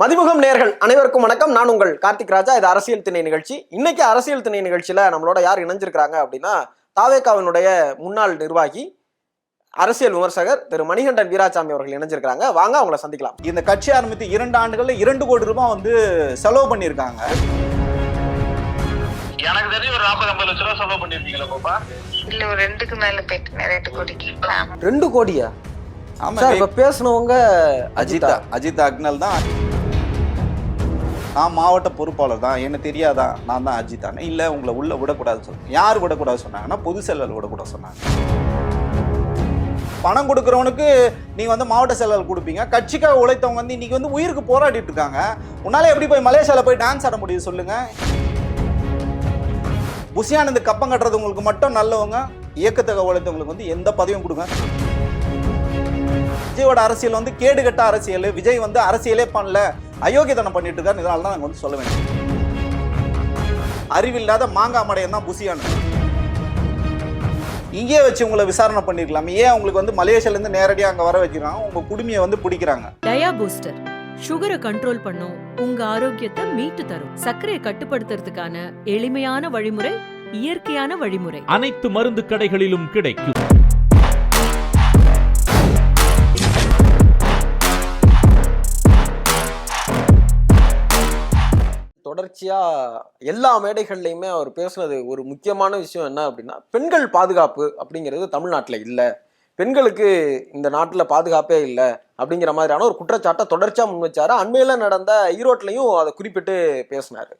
மதிமுகம் நேயர்கள் அனைவருக்கும் வணக்கம். நான் உங்கள் கார்த்திக் ராஜா. இது அரசியல் திணை நிகழ்ச்சி. இன்னைக்கு அரசியல் திணை நிகழ்ச்சியில நம்மளோட யார் இணைஞ்சிருக்கிறாங்க அப்படின்னா, தாவேகாவினுடைய முன்னாள் நிர்வாகி, அரசியல் விமர்சகர் திரு மணிகண்டன் வீராசாமி அவர்கள் இணைஞ்சிருக்கிறாங்க. வாங்க அவங்கள சந்திக்கலாம். இந்த கட்சி ஆரம்பித்து 2 ஆண்டுகள்ல 2 கோடி ரூபாய் வந்து செலவு பண்ணியிருக்காங்க. எனக்கு தெரிஞ்சு ஒரு 40-50 லட்சம் ரூபாய் செலவு பண்ணிருக்கீங்களா பாப்பா? இல்ல ஒரு 2க்கு மேல போயிட்டு 2 கோடிக்கு. 2 கோடியா? ஆமா, இப்ப பேசுனவங்க அஜித் அக்னல் தான். நான் மாவட்ட பொறுப்பாளர் தான், என்ன தெரியாதா, நான் தான் அஜித் தானே. இல்லை, உங்களை உள்ள விடக்கூடாதுன்னு சொன்னாங்க. யார் விடக்கூடாது சொன்னாங்கன்னா பொது செயலர் விடக்கூடாது சொன்னாங்க. பணம் கொடுக்குறவனுக்கு நீங்க வந்து மாவட்ட செயலர் கொடுப்பீங்க. கட்சிக்காக உழைத்தவங்க வந்து இன்னைக்கு வந்து உயிருக்கு போராடிட்டு இருக்காங்க. உன்னால எப்படி போய் மலேசியால போய் டான்ஸ் ஆட முடியும் சொல்லுங்க? புசியானந்து கப்பம் கட்டுறது உங்களுக்கு மட்டும் நல்லவங்க, இயக்கத்துக்கு உழைத்தவங்களுக்கு வந்து எந்த பதவியும் கொடுங்க. விஜயோட அரசியல் வந்து கேடுகட்ட அரசியல். விஜய் வந்து அரசியலே பண்ணல, அயோக்கியத்தனம் பண்ணிட்டு இருக்காரு. இதனால தான் நாங்கள் வந்து சொல்ல வேண்டும். அறிவில்லாத மாங்காய் மடையன் தான் புசியானது. இங்கே வச்சு உங்களை விசாரணை பண்ணிருக்கலாம். ஏன் உங்களுக்கு வந்து மலேசியால இருந்து நேரடியாக அங்க வர வைக்கிறாங்க, உங்க குடுமையை வந்து பிடிக்கிறாங்க. டயா பூஸ்டர் சுகரை கண்ட்ரோல் பண்ணும், உங்க ஆரோக்கியத்தை மீட்டு தரும். சர்க்கரையை கட்டுப்படுத்துறதுக்கான எளிமையான வழிமுறை, இயற்கையான வழிமுறை. அனைத்து மருந்து கடைகளிலும் கிடைக்கும். தொடர்ச்சியா எல்லா மேடைகள்லையுமே அவர் பேசுனது ஒரு முக்கியமான விஷயம் என்ன அப்படின்னா, பெண்கள் பாதுகாப்பு அப்படிங்கிறது தமிழ்நாட்டில் இல்லை, பெண்களுக்கு இந்த நாட்டில் பாதுகாப்பே இல்லை அப்படிங்கிற மாதிரியான ஒரு குற்றச்சாட்டை தொடர்ச்சியாக முன் வச்சாரு. அண்மையில நடந்த ஈரோட்லையும் அதை குறிப்பிட்டு பேசினாரு.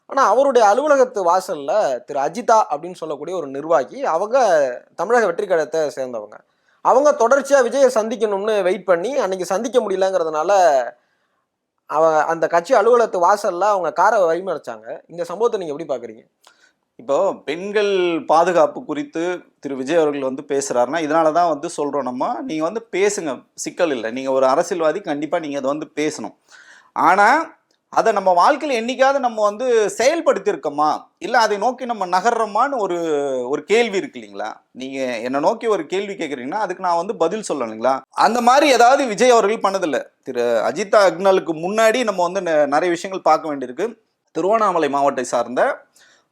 ஆனால் அவருடைய அலுவலகத்து வாசல்ல திரு அஜிதா அப்படின்னு சொல்லக்கூடிய ஒரு நிர்வாகி, அவங்க தமிழக வெற்றி கழகத்தை சேர்ந்தவங்க, அவங்க தொடர்ச்சியாக விஜயை சந்திக்கணும்னு வெயிட் பண்ணி அன்னைக்கு சந்திக்க முடியலங்கிறதுனால அந்த கட்சி அலுவலகத்து வாசல்ல அவங்க காரை வழிமறைச்சாங்க. இந்த சம்பவத்தை நீங்க எப்படி பாக்குறீங்க? இப்போ பெண்கள் பாதுகாப்பு குறித்து திரு விஜய் அவர்கள் வந்து பேசுறாருன்னா, இதனாலதான் வந்து சொல்றோம் நம்ம, நீங்க வந்து பேசுங்க, சிக்கல் இல்லை. நீங்க ஒரு அரசியல்வாதி, கண்டிப்பா நீங்க அதை வந்து பேசணும். ஆனா அதை நம்ம வாழ்க்கையில் என்னைக்காவது நம்ம வந்து செயல்படுத்தி இருக்கோமா, இல்லை அதை நோக்கி நம்ம நகர்றோமான்னு ஒரு கேள்வி இருக்கு இல்லைங்களா? நீங்க என்னை நோக்கி ஒரு கேள்வி கேட்குறீங்கன்னா அதுக்கு நான் வந்து பதில் சொல்லணுங்களா? அந்த மாதிரி ஏதாவது விஜய் அவர்கள் பண்ணதில்லை. திரு அஜித் அக்னலுக்கு முன்னாடி நம்ம வந்து நிறைய விஷயங்கள் பார்க்க வேண்டியிருக்கு. திருவண்ணாமலை மாவட்டத்தை சார்ந்த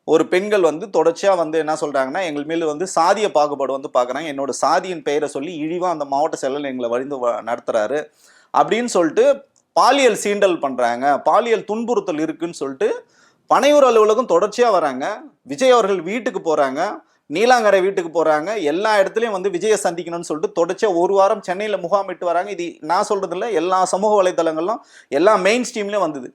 ஒரு பெண்கள் வந்து தொடர்ச்சியாக வந்து என்ன சொல்கிறாங்கன்னா, எங்கள் மேல் வந்து சாதிய பாகுபாடு வந்து பார்க்குறாங்க, என்னோட சாதியின் பெயரை சொல்லி இழிவாக அந்த மாவட்ட செயலர் எங்களை வழிந்து நடத்துகிறாரு அப்படின்னு சொல்லிட்டு பாலியல் சீண்டல் பண்ணுறாங்க, பாலியல் துன்புறுத்தல் இருக்குன்னு சொல்லிட்டு பனையூர் அலுவலகம் தொடர்ச்சியாக வராங்க. விஜய் அவர்கள் வீட்டுக்கு போகிறாங்க, நீலாங்கரை வீட்டுக்கு போகிறாங்க, எல்லா இடத்துலையும் வந்து விஜயை சந்திக்கணும்னு சொல்லிட்டு தொடர்ச்சியாக 1 வாரம் சென்னையில் முகாமிட்டு வராங்க. இது நான் சொல்கிறதில்ல, எல்லா சமூக வலைதளங்களும் எல்லா மெயின் ஸ்ட்ரீம்லேயும் வந்தது.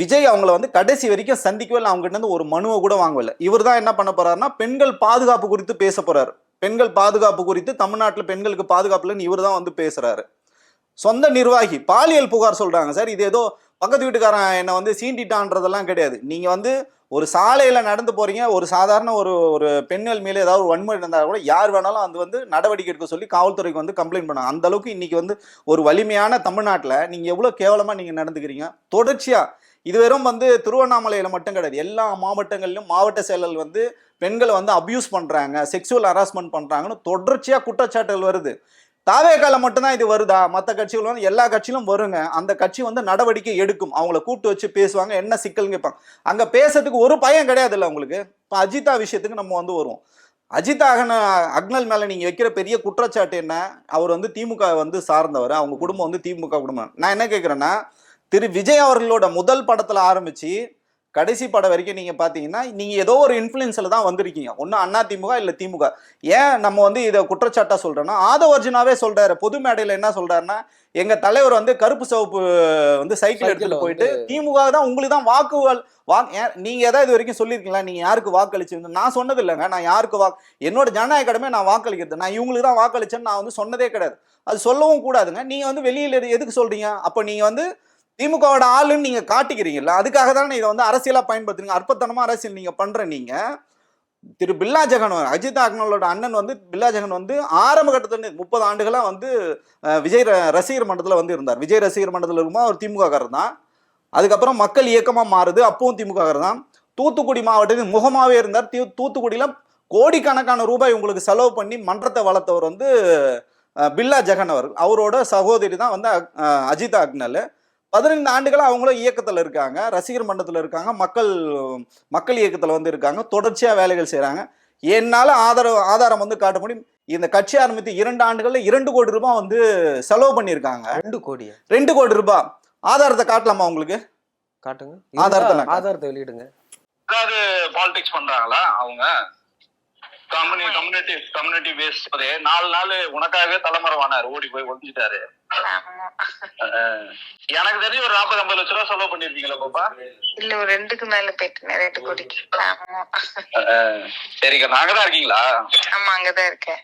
விஜய் அவங்கள வந்து கடைசி வரைக்கும் சந்திக்கவே இல்லை, அவங்ககிட்ட இருந்து ஒரு மனுவை கூட வாங்கவில்லை. இவர் தான் என்ன பண்ண போறாருன்னா, பெண்கள் பாதுகாப்பு குறித்து பேச போறாரு. பெண்கள் பாதுகாப்பு குறித்து, தமிழ்நாட்டில் பெண்களுக்கு பாதுகாப்பு இல்லைன்னு இவர் தான் வந்து பேசுறாரு. சொந்த நிர்வாகி பாலியல் புகார் சொல்றாங்க. சார், இது ஏதோ பக்கத்து வீட்டுக்காரன் என்னை வந்து சீண்டிட்டான்றதெல்லாம் கிடையாது. நீங்க வந்து ஒரு சாலையில நடந்து போறீங்க, ஒரு சாதாரண ஒரு பெண்கள் மேலே ஏதாவது ஒரு வன்முறை இருந்தால் கூட யார் வேணாலும் அது வந்து நடவடிக்கை எடுக்க சொல்லி காவல்துறைக்கு வந்து கம்ப்ளைண்ட் பண்ணாங்க. அந்த அளவுக்கு இன்னைக்கு வந்து ஒரு வலிமையான தமிழ்நாட்டில் நீங்க எவ்வளவு கேவலமா நீங்க நடந்துக்கிறீங்க. தொடர்ச்சியா இது வெறும் வந்து திருவண்ணாமலையில மட்டும் கிடையாது, எல்லா மாவட்டங்களிலும் மாவட்ட செயலர் வந்து பெண்களை வந்து அபியூஸ் பண்றாங்க, செக்ஷுவல் ஹராஸ்மெண்ட் பண்றாங்கன்னு தொடர்ச்சியா குற்றச்சாட்டுகள் வருது. தாவேகால மட்டும்தான் இது வருதா? மற்ற கட்சிகள் வந்து எல்லா கட்சியிலும் வருங்க. அந்த கட்சி வந்து நடவடிக்கை எடுக்கும், அவங்கள கூப்பிட்டு வச்சு பேசுவாங்க, என்ன சிக்கல்னு கேட்பாங்க. அங்க பேசுறதுக்கு ஒரு பயம் கிடையாது இல்லை உங்களுக்கு. இப்போ அஜிதா விஷயத்துக்கு நம்ம வந்து வருவோம். அஜித் அக்னல் மேல நீங்க வைக்கிற பெரிய குற்றச்சாட்டு என்ன? அவர் வந்து திமுக வந்து சார்ந்தவர், அவங்க குடும்பம் வந்து திமுக குடும்பம். நான் என்ன கேட்கிறேன்னா, திரு விஜய் அவர்களோட முதல் படத்துல ஆரம்பிச்சு கடைசி படம் வரைக்கும் நீங்க பாத்தீங்கன்னா, நீங்க ஏதோ ஒரு இன்ஃபுளுன்ஸ்ல தான் வந்திருக்கீங்க. ஒன்னு அண்ணா திமுக இல்ல திமுக. ஏன் நம்ம வந்து இதை குற்றச்சாட்டா சொல்றோம்னா, ஆதவர்ஜுனாவே சொல்றாரு பொது மேடையில, என்ன சொல்றாருன்னா, எங்க தலைவர் வந்து கருப்பு சிவப்பு வந்து சைக்கிள் எடுத்துட்டு போயிட்டு திமுக தான் உங்களுக்கு தான் வாக்குகள் நீங்க ஏதாவது இது வரைக்கும் சொல்லியிருக்கீங்களா? நீங்க யாருக்கு வாக்களிச்சு? நான் சொன்னது இல்லைங்க. நான் யாருக்கு என்னோட ஜனநாயக கடமை நான் வாக்களிக்கிறது. நான் இவங்களுக்கு தான் வாக்களிச்சேன்னு நான் வந்து சொன்னதே கிடையாது. அது சொல்லவும் கூடாதுங்க. நீங்க வந்து வெளியில எதுக்கு சொல்றீங்க? அப்ப நீங்க வந்து திமுகவோட ஆளுன்னு நீங்க காட்டிக்கிறீங்கல்ல, அதுக்காக தானே இதை வந்து அரசியலா பயன்படுத்துறீங்க. அற்பத்தனமா அரசியல் நீங்க பண்ற. நீங்க திரு பில்லா ஜெகன், அஜித் அக்னலோட அண்ணன் வந்து பில்லா ஜெகன் வந்து ஆரம்ப கட்டத்துல 30 ஆண்டுகளா வந்து விஜய் ரசிகர் மன்றத்தில் வந்து இருந்தார். விஜய் ரசிகர் மன்றத்தில் இருக்கும்போது அவர் திமுக காரர் தான். அதுக்கப்புறம் மக்கள் இயக்கமா மாறுது, அப்பவும் திமுக காரர் தான். தூத்துக்குடி மாவட்டத்தில் முகமாவே இருந்தார். தூத்துக்குடியில கோடிக்கணக்கான ரூபாய் உங்களுக்கு செலவு பண்ணி மன்றத்தை வளர்த்தவர் வந்து பில்லா ஜெகன் அவரோட சகோதரி தான் வந்து அஜித் அக்னல். 15 ஆண்டுகளா அவங்களும் இயக்கத்துல இருக்காங்க, ரசிகர் மன்றத்துல இருக்காங்க, மக்கள் இயக்கத்துல வந்து இருக்காங்க, தொடர்ச்சியா வேலைகள் செய்றாங்க. என்னால ஆதாரம் வந்து காட்ட முடியும். இந்த கட்சி ஆரம்பித்து 2 ஆண்டுகள்ல 2 கோடி ரூபாய் வந்து செலவு பண்ணியிருக்காங்க. 2 கோடியா? 2 கோடி ரூபாய். ஆதாரத்தை காட்டலாமா உங்களுக்கு? காட்டுங்க. ஆதாரத்தை வெளியிடுங்க. ஏதாவது பாலிடிக்ஸ் பண்றாங்களா அவங்க? கம்யூனிட்டி பேஸ் 4 நாள் உனக்காகவே தலைமறைவானார், ஓடி போய் ஒழிஞ்சிட்டாரு. எனக்கு தெரிஞ்சு ஒரு 40-50 லட்ச ரூபா செலவு பண்ணிருப்பீங்களா பாப்பா? இல்ல ஒரு 2க்கு மேல போயிட்டு 2 கோடிக்கு. சரிக்கா, நாங்கதான் இருக்கீங்களா? ஆமா அங்கதான் இருக்கேன்.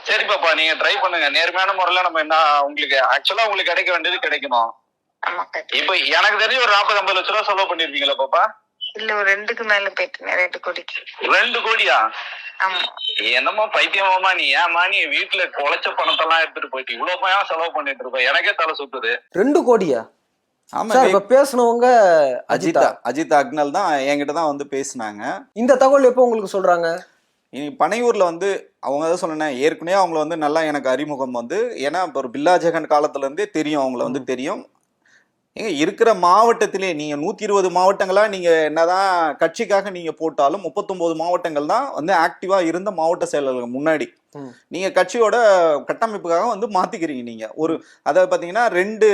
சரி பாப்பா, நீங்க ட்ரை பண்ணுங்க. நேர்மையான முறையில நம்ம என்ன உங்களுக்கு ஆக்சுவலா உங்களுக்கு கிடைக்க வேண்டியது கிடைக்கணும். இப்ப எனக்கு தெரிஞ்சு ஒரு 40-50 லட்ச ரூபா செலவு பண்ணிருப்பீங்களா பாப்பா? இல்ல ஒரு 2க்கு மேல போயிட்டு 2 கோடிக்கு. 2 கோடியா? ஆமா. என்னமோ பைத்தியமாமா நீ? ஏமா நீ வீட்டுல குழைச்ச பணத்தெல்லாம் எடுத்துட்டு போயிட்டு இவ்வளவு பயம் செலவு பண்ணிட்டு இருப்ப? எனக்கே தலை சுத்துது. 2 கோடியா? ஆமா, சார் இப்ப பேசுனவங்க அஜித் அக்னல் தான் என்கிட்ட தான் வந்து பேசினாங்க. இந்த தகவல் எப்போ உங்களுக்கு சொல்றாங்க? பனையூர்ல வந்து அவங்க தான் சொன்னேன், ஏற்கனவே அவங்கள வந்து நல்லா எனக்கு அறிமுகம் வந்து, ஏன்னா இப்போ ஒரு பில்லா ஜெகன் காலத்துல இருந்தே தெரியும், அவங்கள வந்து தெரியும். ஏங்க இருக்கிற மாவட்டத்திலே நீங்க 120 மாவட்டங்களா நீங்க என்னதான் கட்சிக்காக நீங்க போட்டாலும் 39 மாவட்டங்கள் தான் வந்து ஆக்டிவா இருந்த மாவட்ட செயலர்கள் முன்னாடி. நீங்க கட்சியோட கட்டமைப்புக்காக வந்து மாத்திக்கிறீங்க. நீங்க ஒரு அதாவது பாத்தீங்கன்னா 2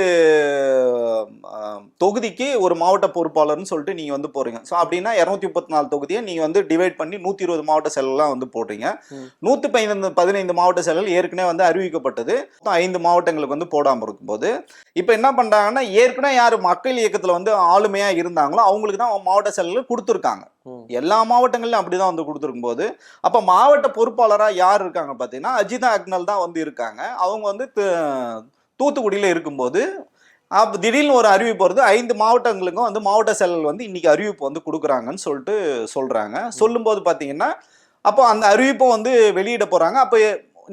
தொகுதிக்கு ஒரு மாவட்ட பொறுப்பாளர்னு சொல்லிட்டு நீங்க வந்து போறீங்க. ஸோ அப்படின்னா 234 தொகுதியை நீங்க வந்து டிவைட் பண்ணி 120 மாவட்ட செயலெல்லாம் வந்து போடுறீங்க. 115 மாவட்ட செயலர்கள் ஏற்கனவே வந்து அறிவிக்கப்பட்டது. 5 மாவட்டங்களுக்கு வந்து போடாம இருக்கும்போது இப்ப என்ன பண்றாங்கன்னா, ஏற்கனவே யாரு மக்கள் இயக்கத்துல வந்து ஆளுமையா இருந்தாங்களோ அவங்களுக்கு தான் மாவட்ட செயலர்கள் கொடுத்துருக்காங்க. எல்லா மாவட்டங்களிலும் அப்படிதான் வந்து கொடுத்துருக்கும் போது அப்ப மாவட்ட பொறுப்பாளரா யார் இருக்காங்க பாத்தீங்கன்னா அஜிதா அக்னல் தான் வந்து இருக்காங்க. அவங்க வந்து தூத்துக்குடியில இருக்கும்போது திடீர்னு ஒரு அறிவிப்பு வருது, 5 மாவட்டங்களுக்கும் வந்து மாவட்ட செயலர்கள் வந்து இன்னைக்கு அறிவிப்பு வந்து கொடுக்குறாங்கன்னு சொல்லிட்டு சொல்றாங்க. சொல்லும் போது பாத்தீங்கன்னா அப்போ அந்த அறிவிப்பும் வந்து வெளியிட போறாங்க. அப்ப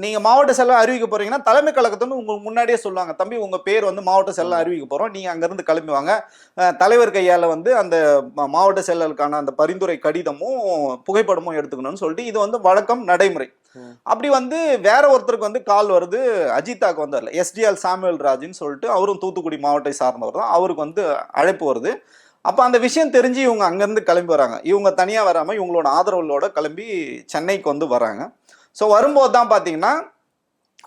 நீங்க மாவட்ட செயலர் அறிவிக்க போறீங்கன்னா தலைமை கழகத்துன்னு உங்களுக்கு முன்னாடியே சொல்லுவாங்க, தம்பி உங்க பேர் வந்து மாவட்ட செயலர் அறிவிக்க போறோம், நீங்க அங்கிருந்து கிளம்பி வாங்க. தலைவர் கையால வந்து அந்த மாவட்ட செயலருக்கான அந்த பரிந்துரை கடிதமும் புகைப்படமும் எடுத்துக்கணும்னு சொல்லிட்டு இது வந்து வழக்கம் நடைமுறை. அப்படி வந்து வேற ஒருத்தருக்கு வந்து கால் வருது, அஜித்தாக்கு வந்து வரல, SDR சாமுவேல் ராஜ்னு சொல்லிட்டு அவரும் தூத்துக்குடி மாவட்டத்தை சார்ந்தவர் தான், அவருக்கு வந்து அழைப்பு வருது. அப்போ அந்த விஷயம் தெரிஞ்சு இவங்க அங்கேருந்து கிளம்பி வராங்க. இவங்க தனியாக வராமல் இவங்களோட ஆதரவுகளோட கிளம்பி சென்னைக்கு வந்து வராங்க. ஸோ வரும்போது தான் பார்த்தீங்கன்னா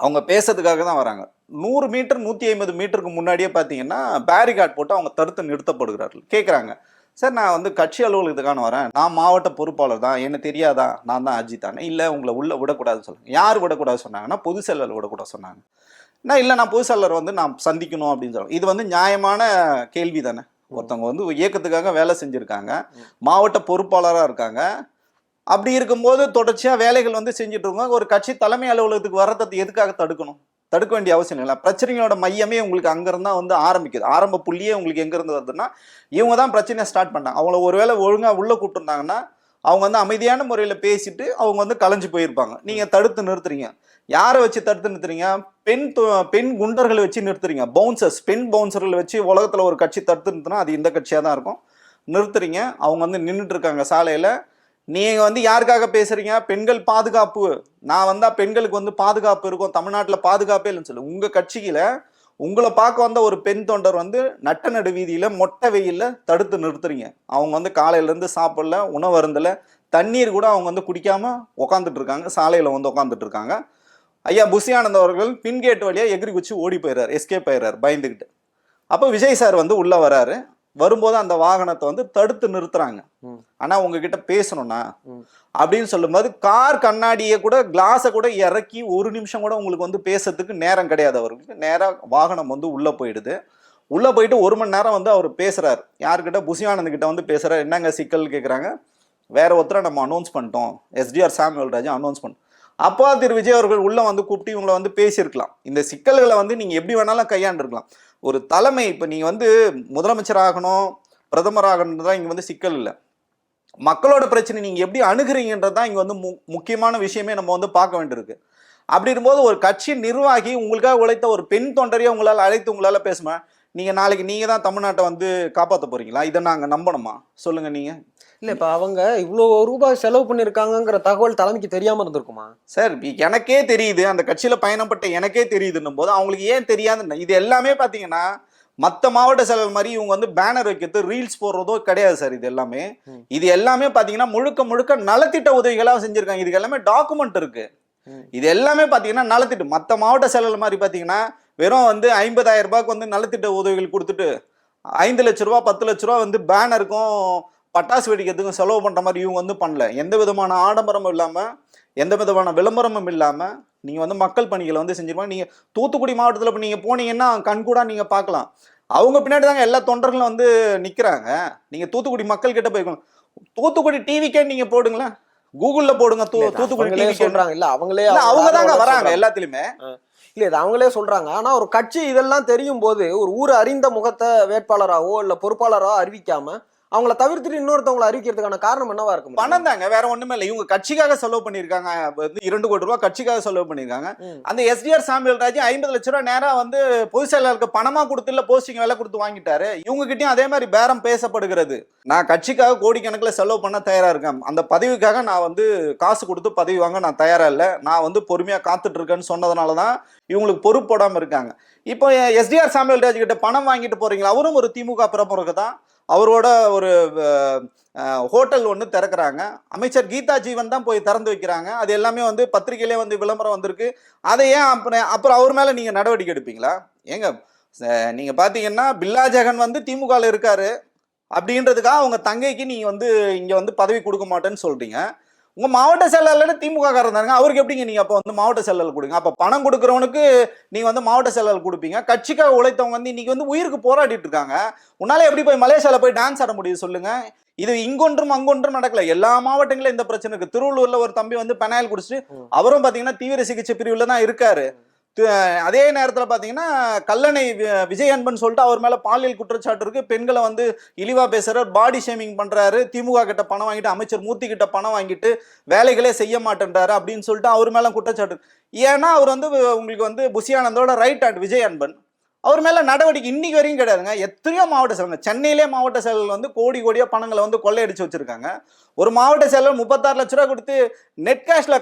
அவங்க பேசுறதுக்காக தான் வராங்க. 100 மீட்டர் 150 மீட்டருக்கு முன்னாடியே பார்த்தீங்கன்னா பேரிகார்ட் போட்டு அவங்க தடுத்து நிறுத்தப்படுகிறார்கள். கேட்குறாங்க, சார் நான் வந்து கட்சி அலுவலகத்துக்கான வரேன், நான் மாவட்ட பொறுப்பாளர் தான், என்ன தெரியாதா, நான் தான் அஜித் தானே. இல்லை உங்களை உள்ளே விடக்கூடாதுன்னு சொல்லுங்க. யார் விடக்கூடாது சொன்னாங்கன்னா பொதுச் செயலர் விடக்கூடாது சொன்னாங்க. நான் இல்லை நான் பொதுச் செயலர் வந்து நான் சந்திக்கணும் அப்படின்னு சொல்லுவேன். இது வந்து நியாயமான கேள்வி தானே? ஒருத்தவங்க வந்து இயக்கத்துக்காக வேலை செஞ்சுருக்காங்க, மாவட்ட பொறுப்பாளராக இருக்காங்க. அப்படி இருக்கும்போது தொடர்ச்சியாக வேலைகள் வந்து செஞ்சுட்டு இருக்காங்க. ஒரு கட்சி தலைமை அலுவலகத்துக்கு வர்றதை எதுக்காக தடுக்கணும்? தடுக்க வேண்டிய அவசியம் இல்லை. பிரச்சனைகளோட மையமே உங்களுக்கு அங்கேருந்தா வந்து ஆரம்பிக்குது. ஆரம்ப புள்ளியே உங்களுக்கு எங்கேருந்து வருதுன்னா இவங்க தான் பிரச்சனையை ஸ்டார்ட் பண்ணாங்க. அவங்கள ஒருவேளை ஒழுங்காக உள்ளே கூப்பிட்டுருந்தாங்கன்னா அவங்க வந்து அமைதியான முறையில் பேசிட்டு அவங்க வந்து கலைஞ்சு போயிருப்பாங்க. நீங்கள் தடுத்து நிறுத்துறீங்க. யாரை வச்சு தடுத்து நிறுத்துறீங்க? பெண் குண்டர்களை வச்சு நிறுத்துறீங்க. பவுன்சர்ஸ், பெண் பவுன்சர்களை வச்சு உலகத்தில் ஒரு கட்சி தடுத்து நிறுத்தினா அது இந்த கட்சியாக தான் இருக்கும். நிறுத்துறீங்க. அவங்க வந்து நின்றுட்டு இருக்காங்க சாலையில். நீங்கள் வந்து யாருக்காக பேசுறீங்க? பெண்கள் பாதுகாப்பு, நான் வந்தால் பெண்களுக்கு வந்து பாதுகாப்பு இருக்கும், தமிழ்நாட்டில் பாதுகாப்பே இல்லைன்னு சொல்லி உங்கள் கட்சியில் உங்களை பார்க்க வந்த ஒரு பெண் தொண்டர் வந்து நட்ட நடு வீதியில் மொட்டை வெயிலில் தடுத்து நிறுத்துறீங்க. அவங்க வந்து காலையிலேருந்து சாப்பிடல, உணவு அருந்தலை, தண்ணீர் கூட அவங்க வந்து குடிக்காம உட்காந்துட்டு இருக்காங்க, சாலையில் வந்து உட்காந்துட்டு இருக்காங்க. ஐயா புசி ஆனந்த் அவர்கள் பின்கேட் வழியாக எகிரி குச்சி ஓடி போயிடுறாரு, எஸ்கேப் ஆயிடுறாரு பயந்துக்கிட்டு. அப்போ விஜய் சார் வந்து உள்ளே வராரு. வரும்போது அந்த வாகனத்தை வந்து தடுத்து நிறுத்துறாங்க. ஆனா உங்ககிட்ட பேசணும்னா அப்படின்னு சொல்லும்போது கார் கண்ணாடியை கூட கிளாஸை கூட இறக்கி 1 நிமிஷம் கூட உங்களுக்கு வந்து பேசுறதுக்கு நேரம் கிடையாது. அவருக்கு நேராக வாகனம் வந்து உள்ள போயிடுது. உள்ள போயிட்டு 1 மணி நேரம் வந்து அவர் பேசுறாரு. யார்கிட்ட? புசி ஆனந்த் கிட்ட வந்து பேசுறாரு. என்னங்க சிக்கல் கேட்குறாங்க. வேற ஒருத்தரை நம்ம அனௌன்ஸ் பண்ணிட்டோம், SDR சாமுவேல் ராஜ் அனௌன்ஸ் பண்ணோம். அப்போ திரு விஜய் அவர்கள் உள்ள வந்து கூப்பிட்டு இவங்களை வந்து பேசியிருக்கலாம். இந்த சிக்கல்களை வந்து நீங்க எப்படி வேணாலும் கையாண்டுருக்கலாம். ஒரு தலைமை, இப்போ நீங்கள் வந்து முதலமைச்சர் ஆகணும், பிரதமர் ஆகணுன்றதான் இங்கே வந்து சிக்கல் இல்லை. மக்களோட பிரச்சனை நீங்கள் எப்படி அணுகிறீங்கன்றது தான் இங்கே வந்து முக்கியமான விஷயமே நம்ம வந்து பார்க்க வேண்டியிருக்கு. அப்படி இருக்கும்போது ஒரு கட்சி நிர்வாகி உங்களுக்காக உழைத்த ஒரு பெண் தொண்டரையே உங்களால் அழைத்து உங்களால் பேசுமா? நீங்கள் நாளைக்கு நீங்கள் தான் தமிழ்நாட்டை வந்து காப்பாற்ற போறீங்களா? இதை நாங்கள் நம்பணுமா? சொல்லுங்க நீங்கள். இல்லை, இப்போ அவங்க இவ்வளோ ரூபாய் செலவு பண்ணியிருக்காங்கிற தகவல் தலைமைக்கு தெரியாமல் இருந்திருக்குமா? சார் எனக்கே தெரியுது, அந்த கட்சியில் பயணப்பட்ட எனக்கே தெரியுதுன்னும் போது அவங்களுக்கு ஏன் தெரியாது? இது எல்லாமே பார்த்தீங்கன்னா மற்ற மாவட்ட செயலர் மாதிரி இவங்க வந்து பேனர் வைக்கிறது ரீல்ஸ் போடுறதோ கிடையாது சார். இது எல்லாமே பாத்தீங்கன்னா முழுக்க நலத்திட்ட உதவிகளாக செஞ்சிருக்காங்க. இதுக்கு எல்லாமே டாக்குமெண்ட் இருக்கு. இது எல்லாமே பாத்தீங்கன்னா நலத்திட்டம். மற்ற மாவட்ட செயலர் மாதிரி பாத்தீங்கன்னா வெறும் வந்து 50,000 ரூபாய்க்கு வந்து நலத்திட்ட உதவிகள் கொடுத்துட்டு 5 லட்ச ரூபா 10 லட்ச ரூபா வந்து பேனருக்கும் பட்டாசு வெடிக்கிறதுக்கும் செலவு பண்ற மாதிரி இவங்க வந்து பண்ணல. எந்த விதமான ஆடம்பரமும் இல்லாம, எந்த விதமான விளம்பரமும் இல்லாம நீங்க வந்து மக்கள் பணிகளை வந்து செஞ்சிருப்பாங்க. நீங்க தூத்துக்குடி மாவட்டத்துல இப்ப நீங்க போனீங்கன்னா கண்கூடா நீங்க பார்க்கலாம். அவங்க பின்னாடி தாங்க எல்லா தொண்டர்களும் வந்து நிக்கிறாங்க. நீங்க தூத்துக்குடி மக்கள் கிட்ட போய்க்கணும். தூத்துக்குடி டிவிக்கே நீங்க போடுங்களேன், கூகுள்ல போடுங்க தூத்துக்குடி டிவி சொல்றாங்க. இல்ல அவங்களே அவங்க தாங்க வராங்க எல்லாத்துலயுமே. இல்ல இது அவங்களே சொல்றாங்க. ஆனா ஒரு கட்சி இதெல்லாம் தெரியும் போது ஒரு ஊர் அறிந்த முகத்தை வேட்பாளராவோ இல்ல பொறுப்பாளராவோ அறிவிக்காம அவங்கள தவிர்த்துட்டு இன்னொருத்தவங்களை அறிவிக்கிறதுக்கான காரணம் என்னவா இருக்கும்? பணம் தாங்க, வேற ஒண்ணுமே இல்லை. இவங்க கட்சிக்காக செலவு பண்ணிருக்காங்க. 2 கோடி ரூபாய் கட்சிக்காக செலவு பண்ணிருக்காங்க. அந்த SDR சாமுவேல் ராஜ் 50 லட்ச ரூபாய் நேரா வந்து பொதுச் செயலாளருக்கு பணமா கொடுத்து இல்ல போஸ்டிங் வேலை கொடுத்து வாங்கிட்டாரு. இவங்க கிட்டயும் அதே மாதிரி பேரம் பேசப்படுகிறது. நான் கட்சிக்காக கோடிக்கணக்கில் செலவு பண்ண தயாரா இருக்கேன், அந்த பதவிக்காக நான் வந்து காசு கொடுத்து பதவி வாங்க நான் தயாரா இல்லை, நான் வந்து பொறுமையா காத்துட்டு இருக்கேன்னு சொன்னதுனாலதான் இவங்களுக்கு பொறுப்பு போடாம இருக்காங்க. இப்போ SDR சாமுவேல் ராஜ் கிட்ட பணம் வாங்கிட்டு போறீங்களா? அவரும் ஒரு திமுக பிரமுக தான். அவரோட ஒரு ஹோட்டல் ஒன்று திறக்கிறாங்க. அமைச்சர் கீதா ஜீவன் தான் போய் திறந்து வைக்கிறாங்க. அது எல்லாமே வந்து பத்திரிகையிலே வந்து விளம்பரம் வந்திருக்கு. அதை ஏன் அப்புறம் அவர் மேலே நீங்கள் நடவடிக்கை எடுப்பீங்களா? ஏங்க நீங்கள் பார்த்தீங்கன்னா பில்லா ஜெகன் வந்து திமுகவில் இருக்காரு அப்படின்றதுக்காக அவங்க தங்கைக்கு நீங்கள் வந்து இங்கே வந்து பதவி கொடுக்க மாட்டேன்னு சொல்கிறீங்க. உங்கள் மாவட்ட செயலாளர் திமுக இருந்தாங்க, அவருக்கு எப்படிங்க நீங்கள் அப்போ வந்து மாவட்ட செயலாளர் கொடுங்க? அப்போ பணம் கொடுக்குறவனுக்கு நீங்கள் வந்து மாவட்ட செயலாளர் கொடுப்பீங்க. கட்சிக்காக உழைத்தவங்க வந்து இன்னைக்கு வந்து உயிருக்கு போராடிட்டு இருக்காங்க. உன்னால எப்படி போய் மலேசியாவில் போய் டான்ஸ் ஆட முடியும் சொல்லுங்க? இது இங்கொன்றும் அங்கொன்றும் நடக்கல. எல்லா மாவட்டங்களும் இந்த பிரச்சனை இருக்கு. திருவள்ளூர்ல ஒரு தம்பி வந்து பெனாயில் குடிச்சிட்டு அவரும் பார்த்தீங்கன்னா தீவிர சிகிச்சை பிரிவில் தான் இருக்காரு. அதே நேரத்தில் பார்த்தீங்கன்னா கல்லணை விஜய் அன்பன் சொல்லிட்டு அவர் மேலே பாலியல் குற்றச்சாட்டு இருக்கு. பெண்களை வந்து இழிவா பேசுறாரு, பாடி ஷேமிங் பண்றாரு, திமுக கிட்ட பணம் வாங்கிட்டு அமைச்சர் மூர்த்தி கிட்ட பணம் வாங்கிட்டு வேலைகளே செய்ய மாட்டேன்றாரு அப்படின்னு சொல்லிட்டு அவர் மேல குற்றச்சாட்டு. ஏன்னா அவர் வந்து உங்களுக்கு வந்து புஷியானந்தோட ரைட் ஹேண்ட் விஜய் அன்பன், அவர் மேல நடவடிக்கை இன்னைக்கு வரையும் கிடையாதுங்க. எத்தனையோ மாவட்ட செயலர், சென்னையிலே மாவட்ட செயலர் வந்து கோடியா பணங்களை வந்து கொள்ளையடிச்சு வச்சிருக்காங்க. ஒரு மாவட்ட செயலர் 36 லட்ச ரூபா கொடுத்து நெட் கேஷ்ல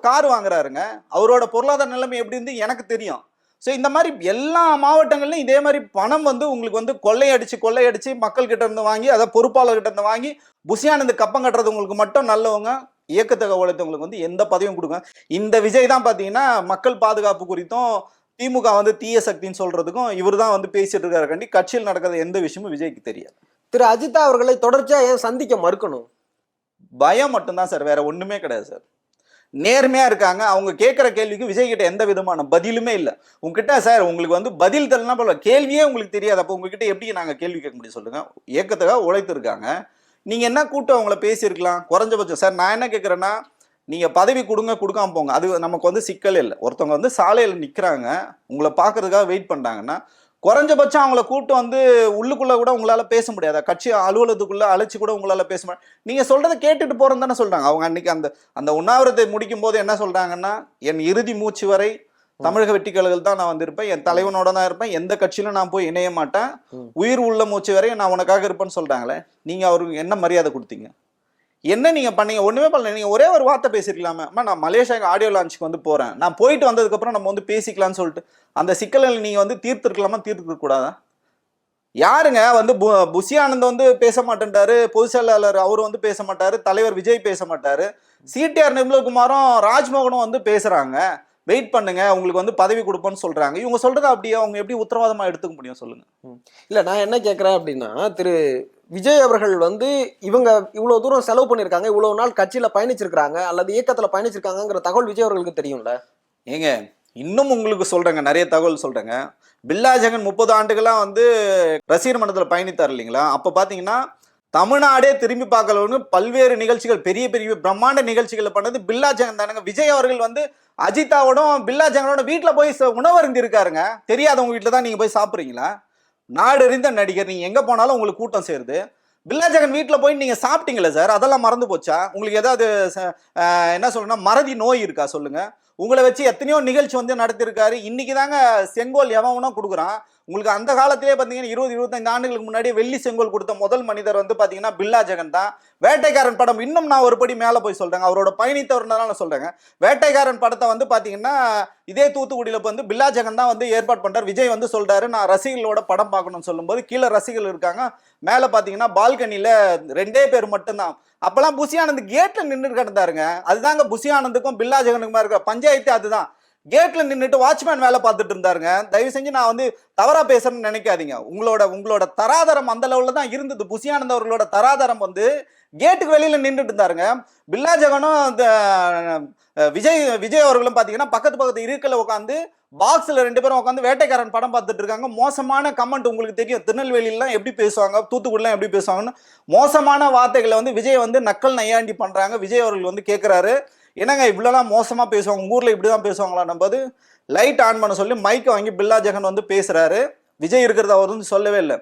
கார் வாங்குறாருங்க. அவரோட பொருளாதார நிலைமை எப்படி இருந்து எனக்கு தெரியும். ஸோ இந்த மாதிரி எல்லா மாவட்டங்கள்லையும் இதே மாதிரி பணம் வந்து உங்களுக்கு வந்து கொள்ளையடிச்சு மக்கள் கிட்ட இருந்து வாங்கி, அதை பொறுப்பாளர்கிட்ட இருந்து வாங்கி புஷியானந்து கப்பம் கட்டுறது உங்களுக்கு மட்டும் நல்லவங்க, இயக்கத்தக உழைத்தவங்களுக்கு வந்து எந்த பதவியும் கொடுங்க. இந்த விஜய் தான் பார்த்தீங்கன்னா மக்கள் பாதுகாப்பு குறித்தும் திமுக வந்து தீய சக்தின்னு சொல்றதுக்கும் இவர் தான் வந்து பேசிட்டு இருக்காரு. கண்டி கட்சியில் நடக்கிற எந்த விஷயமும் விஜய்க்கு தெரியாது. திரு அஜிதா அவர்களை தொடர்ச்சியா ஏன் சந்திக்க மறுக்கணும்? பயம் மட்டும்தான் சார், வேற ஒண்ணுமே கிடையாது சார். நேர்மையா இருக்காங்க. அவங்க கேட்கிற கேள்விக்கு விஜய் கிட்ட எந்த விதமான பதிலுமே இல்லை. உங்ககிட்ட சார் உங்களுக்கு வந்து பதில் தெரியலனா போல, கேள்வியே உங்களுக்கு தெரியாது. அப்போ உங்ககிட்ட எப்படி நாங்க கேள்வி கேட்க முடியும் சொல்லுங்க? இயக்கத்துக்காக உழைத்து இருக்காங்க. நீங்க என்ன கூட்டம் அவங்கள பேசியிருக்கலாம் குறைஞ்சபட்சம். சார் நான் என்ன கேட்குறேன்னா, நீங்கள் பதவி கொடுக்காம போங்க, அது நமக்கு வந்து சிக்கல் இல்லை. ஒருத்தவங்க வந்து சாலையில் நிற்கிறாங்க, உங்களை பார்க்கறதுக்காக வெயிட் பண்ணுறாங்கன்னா குறைஞ்சபட்சம் அவங்கள கூட்டு வந்து உள்ளுக்குள்ளே கூட உங்களால் பேச முடியாதா? கட்சி அலுவலகத்துக்குள்ளே அழைச்சி கூட உங்களால் பேச முடியாது. நீங்கள் சொல்கிறத கேட்டுட்டு போகிறேன்னு தானே சொல்கிறாங்க. அவங்க அன்றைக்கி அந்த உண்ணாவிரத்தை முடிக்கும் போது என்ன சொல்கிறாங்கன்னா, என் இறுதி மூச்சு வரை தமிழக வெட்டிக்கழகத்தில் தான் நான் வந்திருப்பேன், என் தலைவனோட தான் இருப்பேன், எந்த கட்சியிலும் நான் போய் இணைய மாட்டேன், உயிர் உள்ள மூச்சு வரை நான் உனக்காக இருப்பேன்னு சொல்கிறாங்களே. நீங்கள் அவருக்கு என்ன மரியாதை கொடுத்தீங்க? என்ன நீங்க பண்ணீங்க? ஒண்ணுமே பண்ணல. நீங்க ஒரே ஒரு வார்த்தை பேசிருக்கலாமே, அம்மா நான் மலேசியா ஆடியோ லான்ச்சுக்கு வந்து போறேன், நான் போயிட்டு வந்ததுக்கு அப்புறம் நம்ம வந்து பேசிக்கலாம்னு சொல்லிட்டு அந்த சிக்கல்களை நீங்க வந்து தீர்த்திருக்கலாமா? தீர்த்துக்க கூடாதா? யாருங்க வந்து புஷியானந்த் வந்து பேச மாட்டேன்ட்டாரு, பொதுச் செயலாளர் அவர் வந்து பேச மாட்டாரு, தலைவர் விஜய் பேச மாட்டாரு, சிடிஆர் நிர்மல்குமாரும் ராஜ்மோகனும் வந்து பேசுறாங்க, வெயிட் பண்ணுங்க உங்களுக்கு வந்து பதவி கொடுப்போன்னு சொல்றாங்க. இவங்க சொல்றது அப்படியே அவங்க எப்படி உத்தரவாதமா எடுத்துக்க முடியும் சொல்லுங்க? இல்ல நான் என்ன கேட்கிறேன் அப்படின்னா, திரு விஜய் அவர்கள் வந்து இவங்க இவ்வளவு தூரம் செலவு பண்ணிருக்காங்க, இவ்வளவு நாள் கட்சியில பயணிச்சிருக்காங்க அல்லது இயக்கத்துல பயணிச்சிருக்காங்கிற தகவல் விஜய் அவர்களுக்கு தெரியும்ல? ஏங்க இன்னும் உங்களுக்கு சொல்றேங்க, நிறைய தகவல் சொல்றேங்க. பில்லா ஜெகன் 30 ஆண்டுகளா வந்து ரசிகர் மன்றத்தில் பயணித்தார் இல்லைங்களா? அப்ப பாத்தீங்கன்னா தமிழ்நாடே திரும்பி பார்க்கலன்னு பல்வேறு நிகழ்ச்சிகள், பெரிய பெரிய பிரம்மாண்ட நிகழ்ச்சிகளை பண்ணது பில்லா ஜெகன் தானுங்க. விஜய் அவர்கள் வந்து அஜிதாவோடும் பில்லா ஜெகனோட வீட்டுல போய் உணவு அருந்தி இருக்காருங்க. தெரியாதவங்க வீட்டுல தான் நீங்க போய் சாப்பிட்றீங்களா? நாடு அறிந்த நடிகர், நீங்க எங்க போனாலும் உங்களுக்கு கூட்டம் சேருது. பில்லா ஜெகன் வீட்டில் போய் நீங்க சாப்பிட்டீங்களா சார்? அதெல்லாம் மறந்து போச்சா? உங்களுக்கு ஏதாவது என்ன சொல்றேன்னா மறதி நோய் இருக்கா சொல்லுங்க? உங்களை வச்சு எத்தனையோ நிகழ்ச்சி வந்து நடத்திருக்காரு. இன்னைக்கு தாங்க செங்கோல் எவனும் கொடுக்குறான். உங்களுக்கு அந்த காலத்திலே பார்த்தீங்கன்னா 20-25 ஆண்டுகளுக்கு முன்னாடியே வெள்ளி செங்கோல் கொடுத்த முதல் மனிதர் வந்து பார்த்தீங்கன்னா பில்லா ஜெகன் தான். வேட்டைக்காரன் படம் இன்னும் நான் ஒரு படி மேலே போய் சொல்றேங்க, அவரோட பயணித்தவர்னால நான் சொல்றேங்க. வேட்டைக்காரன் படத்தை வந்து பார்த்தீங்கன்னா இதே தூத்துக்குடியில் வந்து பில்லா ஜெகன் தான் வந்து ஏற்பாடு பண்றாரு. விஜய் வந்து சொல்றாரு நான் ரசிகர்களோட படம் பார்க்கணும்னு சொல்லும்போது கீழே ரசிகர்கள் இருக்காங்க, மேலே பார்த்தீங்கன்னா பால்கனியில் 2 பேர் மட்டும்தான். அப்பெல்லாம் புசி ஆனந்த் கேட்ல நின்று கிடந்தாருங்க. அதுதாங்க புசி ஆனந்துக்கும் பில்லா ஜெகனுக்குமா இருக்கிற பஞ்சாயத்து. அதுதான் கேட்ல நின்றுட்டு வாட்ச்மேன் வேலை பார்த்துட்டு இருந்தாருங்க. தயவு செஞ்சு நான் வந்து தவறா பேசுறேன்னு நினைக்காதீங்க. உங்களோட தராதரம் அந்த லெவல்ல தான் இருந்தது. புசி ஆனந்த் அவர்களோட தராதரம் வந்து கேட்டுக்கு வெளியில நின்றுட்டு இருந்தாருங்க. பில்லா ஜெகனும் விஜய் அவர்களும் பாத்தீங்கன்னா பக்கத்து இருக்கல உட்காந்து பாக்ஸ்ல 2 பேரும் உட்காந்து வேட்டைக்காரன் படம் பார்த்துட்டு இருக்காங்க. மோசமான கமெண்ட் உங்களுக்கு தெரியும், திருநெல்வேலியெல்லாம் எப்படி பேசுவாங்க, தூத்துக்குடிலாம் எப்படி பேசுவாங்கன்னு மோசமான வார்த்தைகளை வந்து விஜய் வந்து நக்கல் நையாண்டி பண்றாங்க. விஜய் அவர்கள் வந்து கேட்கிறாரு, என்னங்க இவ்வளோலாம் மோசமா பேசுவாங்க, உங்க ஊர்ல இப்படிதான் பேசுவாங்களா? நம்பது லைட் ஆன் பண்ண சொல்லி மைக்கை வாங்கி பில்லா ஜெகன் வந்து பேசுறாரு. விஜய் இருக்கிறத அவர் வந்து சொல்லவே இல்லை.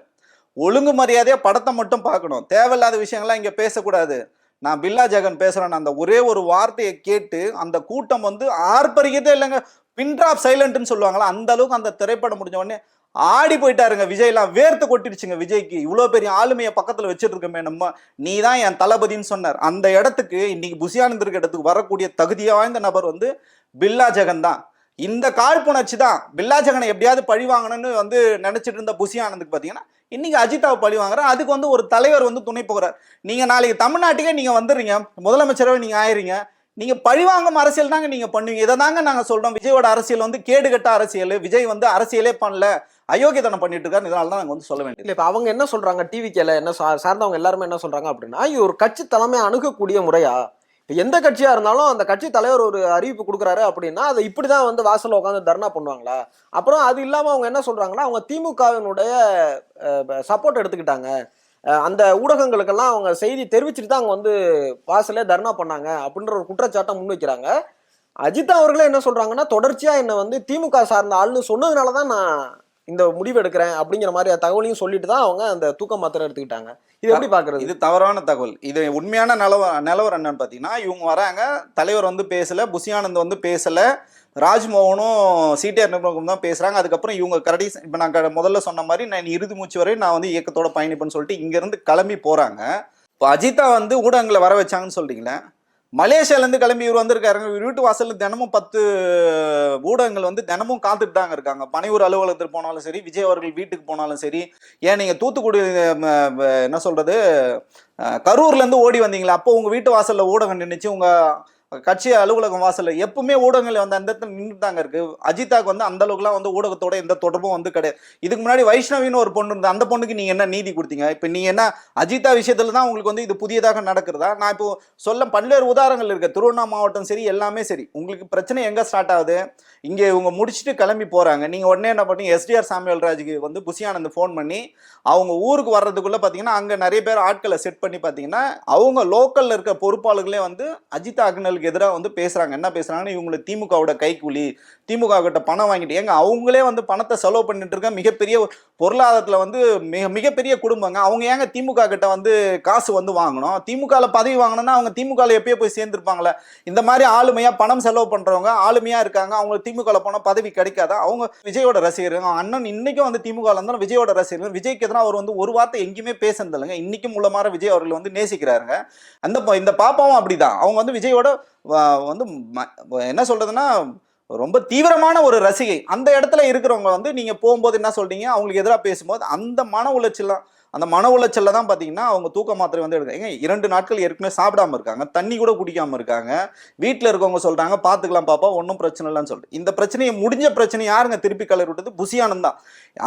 ஒழுங்கு மரியாதையா படத்தை மட்டும் பார்க்கணும், தேவையில்லாத விஷயங்கள்லாம் இங்க பேசக்கூடாது. நான் பில்லா ஜெகன் பேசுறேன் அந்த ஒரே ஒரு வார்த்தையை கேட்டு அந்த கூட்டம் வந்து ஆர்ப்பரிக்கதே இல்லைங்க. பின்ட்ராப் சைலண்ட்னு சொல்லுவாங்களா, அந்த அளவுக்கு அந்த திரைப்படம் முடிஞ்ச உடனே ஆடி போயிட்டாருங்க. விஜய்லாம் வேர்த்து கொட்டிடுச்சுங்க. விஜய்க்கு இவ்வளோ பெரிய ஆளுமையை பக்கத்தில் வச்சுட்டு இருக்கமே, நம்ம நீ தான் என் தளபதின்னு சொன்னார். அந்த இடத்துக்கு இன்னைக்கு புசி ஆனந்த் இருக்க இடத்துக்கு வரக்கூடிய தகுதி வாய்ந்த நபர் வந்து பில்லா ஜெகன் தான். இந்த காழ்ப்புணர்ச்சி தான் பில்லா ஜெகனை எப்படியாவது பழி வாங்கணும்னு வந்து நினைச்சிட்டு இருந்த புசி ஆனந்துக்கு பார்த்தீங்கன்னா இன்னைக்கு அஜிதாவை பழி வாங்குறேன். அதுக்கு வந்து ஒரு தலைவர் வந்து துணை போகிறார். நீங்க நாளைக்கு தமிழ்நாட்டுக்கே நீங்க வந்துடுறீங்க, முதலமைச்சராக நீங்க ஆயிரீங்க, நீங்க பழிவாங்கும் அரசியல் தாங்க நீங்க பண்ணுவீங்க. இதை தாங்க நாங்க சொல்றோம். விஜயோட அரசியல் வந்து கேடுகட்ட அரசியல். விஜய் வந்து அரசியலே பண்ணல, அயோக்கியத்தனம் பண்ணிட்டு இருக்காரு. இதனால தான் நாங்க வந்து சொல்ல வேண்டியது. இப்ப அவங்க என்ன சொல்றாங்க, டிவிக்கேல என்ன சார்ந்தவங்க எல்லாருமே என்ன சொல்றாங்க அப்படின்னா, இது ஒரு கட்சி தலைமை அணுகக்கூடிய முறையா? இப்ப எந்த கட்சியா இருந்தாலும் அந்த கட்சி தலைவர் ஒரு அறிவிப்பு கொடுக்குறாரு அப்படின்னா அதை இப்படிதான் வந்து வாசல்ல உட்காந்து தர்ணா பண்ணுவாங்களா? அப்புறம் அது இல்லாம அவங்க என்ன சொல்றாங்கன்னா, அவங்க திமுகவினுடைய சப்போர்ட் எடுத்துக்கிட்டாங்க, அந்த ஊடகங்களுக்கெல்லாம் அவங்க செய்தி தெரிவிச்சுட்டு தான் அவங்க வந்து வாசலே தர்ணா பண்ணாங்க அப்படின்ற ஒரு குற்றச்சாட்டை முன்வைக்கிறாங்க. அஜிதா அவர்களே என்ன சொல்றாங்கன்னா, தொடர்ச்சியா என்ன வந்து திமுக சார்ந்த ஆள்னு சொன்னதுனாலதான் நான் இந்த முடிவு எடுக்கிறேன் அப்படிங்கிற மாதிரி தகவலையும் சொல்லிட்டு தான் அவங்க அந்த தூக்க மாத்திரை எடுத்துக்கிட்டாங்க. இது எப்படி பாக்குறது? இது தவறான தகவல். இது உண்மையான நிலவரம் என்னன்னு பாத்தீங்கன்னா, இவங்க வராங்க, தலைவர் வந்து பேசல, புசி ஆனந்த் வந்து பேசல, ராஜ்மோகனும் சிடிஆர் நிர்வாகம் தான் பேசுறாங்க. அதுக்கப்புறம் இவங்க கடைசி இப்ப நான் முதல்ல சொன்ன மாதிரி நான் இறுதி மூச்சு வரை நான் வந்து இயக்கத்தோட பயணிப்பேன்னு சொல்லிட்டு இங்க இருந்து கிளம்பி போறாங்க. இப்போ அஜிதா வந்து ஊடகங்களை வர வச்சாங்கன்னு சொல்றீங்களே, மலேசியாலேருந்து கிளம்பி இவர் வந்திருக்காருங்க. இவர் வீட்டு வாசலில் தினமும் 10 ஊடகங்கள் வந்து தினமும் காத்துட்டு தாங்க இருக்காங்க. பனையூர் அலுவலகத்துக்கு போனாலும் சரி, விஜய் அவர்கள் வீட்டுக்கு போனாலும் சரி, ஏன் நீங்கள் தூத்துக்குடி என்ன சொல்றது கரூர்லேருந்து ஓடி வந்தீங்களா, அப்போ உங்கள் வீட்டு வாசலில் ஊடகம் நின்றுச்சு, உங்கள் கட்சி அலுவலகம் வாசல்ல எப்பவுமே ஊடகங்கள் வந்து அந்த இடத்துல நின்று தாங்க இருக்கு. அஜிதாக்கு வந்து அந்த அளவுக்குலாம் வந்து ஊடகத்தோட எந்த தொடர்பும் வந்து கிடையாது. இதுக்கு முன்னாடி வைஷ்ணவின்னு ஒரு பொண்ணு இருந்தது, அந்த பொண்ணுக்கு நீங்க என்ன நீதி கொடுத்தீங்க? இப்ப நீங்க என்ன அஜிதா விஷயத்துல தான் உங்களுக்கு வந்து இது புதியதாக நடக்கிறதா? நான் இப்போ சொல்ல பல்வேறு உதாரணங்கள் இருக்கு. திருவண்ணாமலை மாவட்டம் சரி, எல்லாமே சரி. உங்களுக்கு பிரச்சனை எங்க ஸ்டார்ட் ஆகுது, இங்க இவங்க முடிச்சுட்டு கிளம்பி போறாங்க. நீங்க உடனே என்ன பண்ணீங்க, எஸ்டிஆர் சாமுவேல் ராஜுக்கு வந்து புசி ஆனந்த் ஃபோன் பண்ணி அவங்க ஊருக்கு வர்றதுக்குள்ள பாத்தீங்கன்னா அங்க நிறைய பேர் ஆட்களை செட் பண்ணி பாத்தீங்கன்னா அவங்க லோக்கல்ல இருக்க பொறுப்பாளர்களே வந்து அஜிதா அக்னலுக்கு எதிராக வந்து பேசுறாங்க. என்ன பேசுறாங்கன்னா, இவங்களை திமுகவோட கைக்கூலி, திமுக கிட்ட பணம் வாங்கிட்டு, ஏங்க அவங்களே வந்து பணத்தை செலவு பண்ணிட்டு இருக்க மிகப்பெரிய பொருளாதாரத்துல வந்து மிகப்பெரிய குடும்பங்க, அவங்க ஏங்க திமுக கிட்ட வந்து காசு வந்து வாங்கணும்? திமுகல பதவி வாங்கணும்னா அவங்க திமுகல எப்பயோ போய் சேர்ந்துருப்பாங்களே. இந்த மாதிரி ஆளுமையா பணம் செலவு பண்றவங்க ஆளுமையா இருக்காங்க, அவங்க திமுகல போனா பதவி கிடைக்காதா? அவங்க விஜயோட ரசிகர்கள். அண்ணன் இன்னைக்கும் வந்து திமுகல இருந்தாலும் விஜயோட ரசிகர்கள். விஜய்க்கு எதிராக அவர் வந்து ஒரு வார்த்தை எங்கேயுமே பேசுறது இல்லைங்க. இன்னைக்கும் உள்ளமாற விஜய் அவர்கள் வந்து நேசிக்கிறாருங்க. இந்த பாப்பாவும் அப்படிதான். அவங்க வந்து விஜயோட வந்து என்ன சொல்றதுன்னா ரொம்ப தீவிரமான ஒரு ரசிகை. அந்த இடத்துல இருக்கிறவங்க வந்து நீங்க போகும்போது என்ன சொல்றீங்க, அவங்களுக்கு எதிராக பேசும்போது அந்த மன உளைச்சல்ல தான் பாத்தீங்கன்னா அவங்க தூக்க மாத்திரை வந்து எடுக்காங்க. 2 நாட்கள் ஏற்கனவே சாப்பிடாம இருக்காங்க, தண்ணி கூட குடிக்காம இருக்காங்க. வீட்டுல இருக்கவங்க சொல்றாங்க பாத்துக்கலாம் பாப்பா, ஒன்றும் பிரச்சனை இல்லைன்னு சொல்லிட்டு இந்த பிரச்சனையை முடிஞ்ச பிரச்சனை யாருங்க திருப்பி கலர் விட்டது? புசி ஆனந்த் தான்.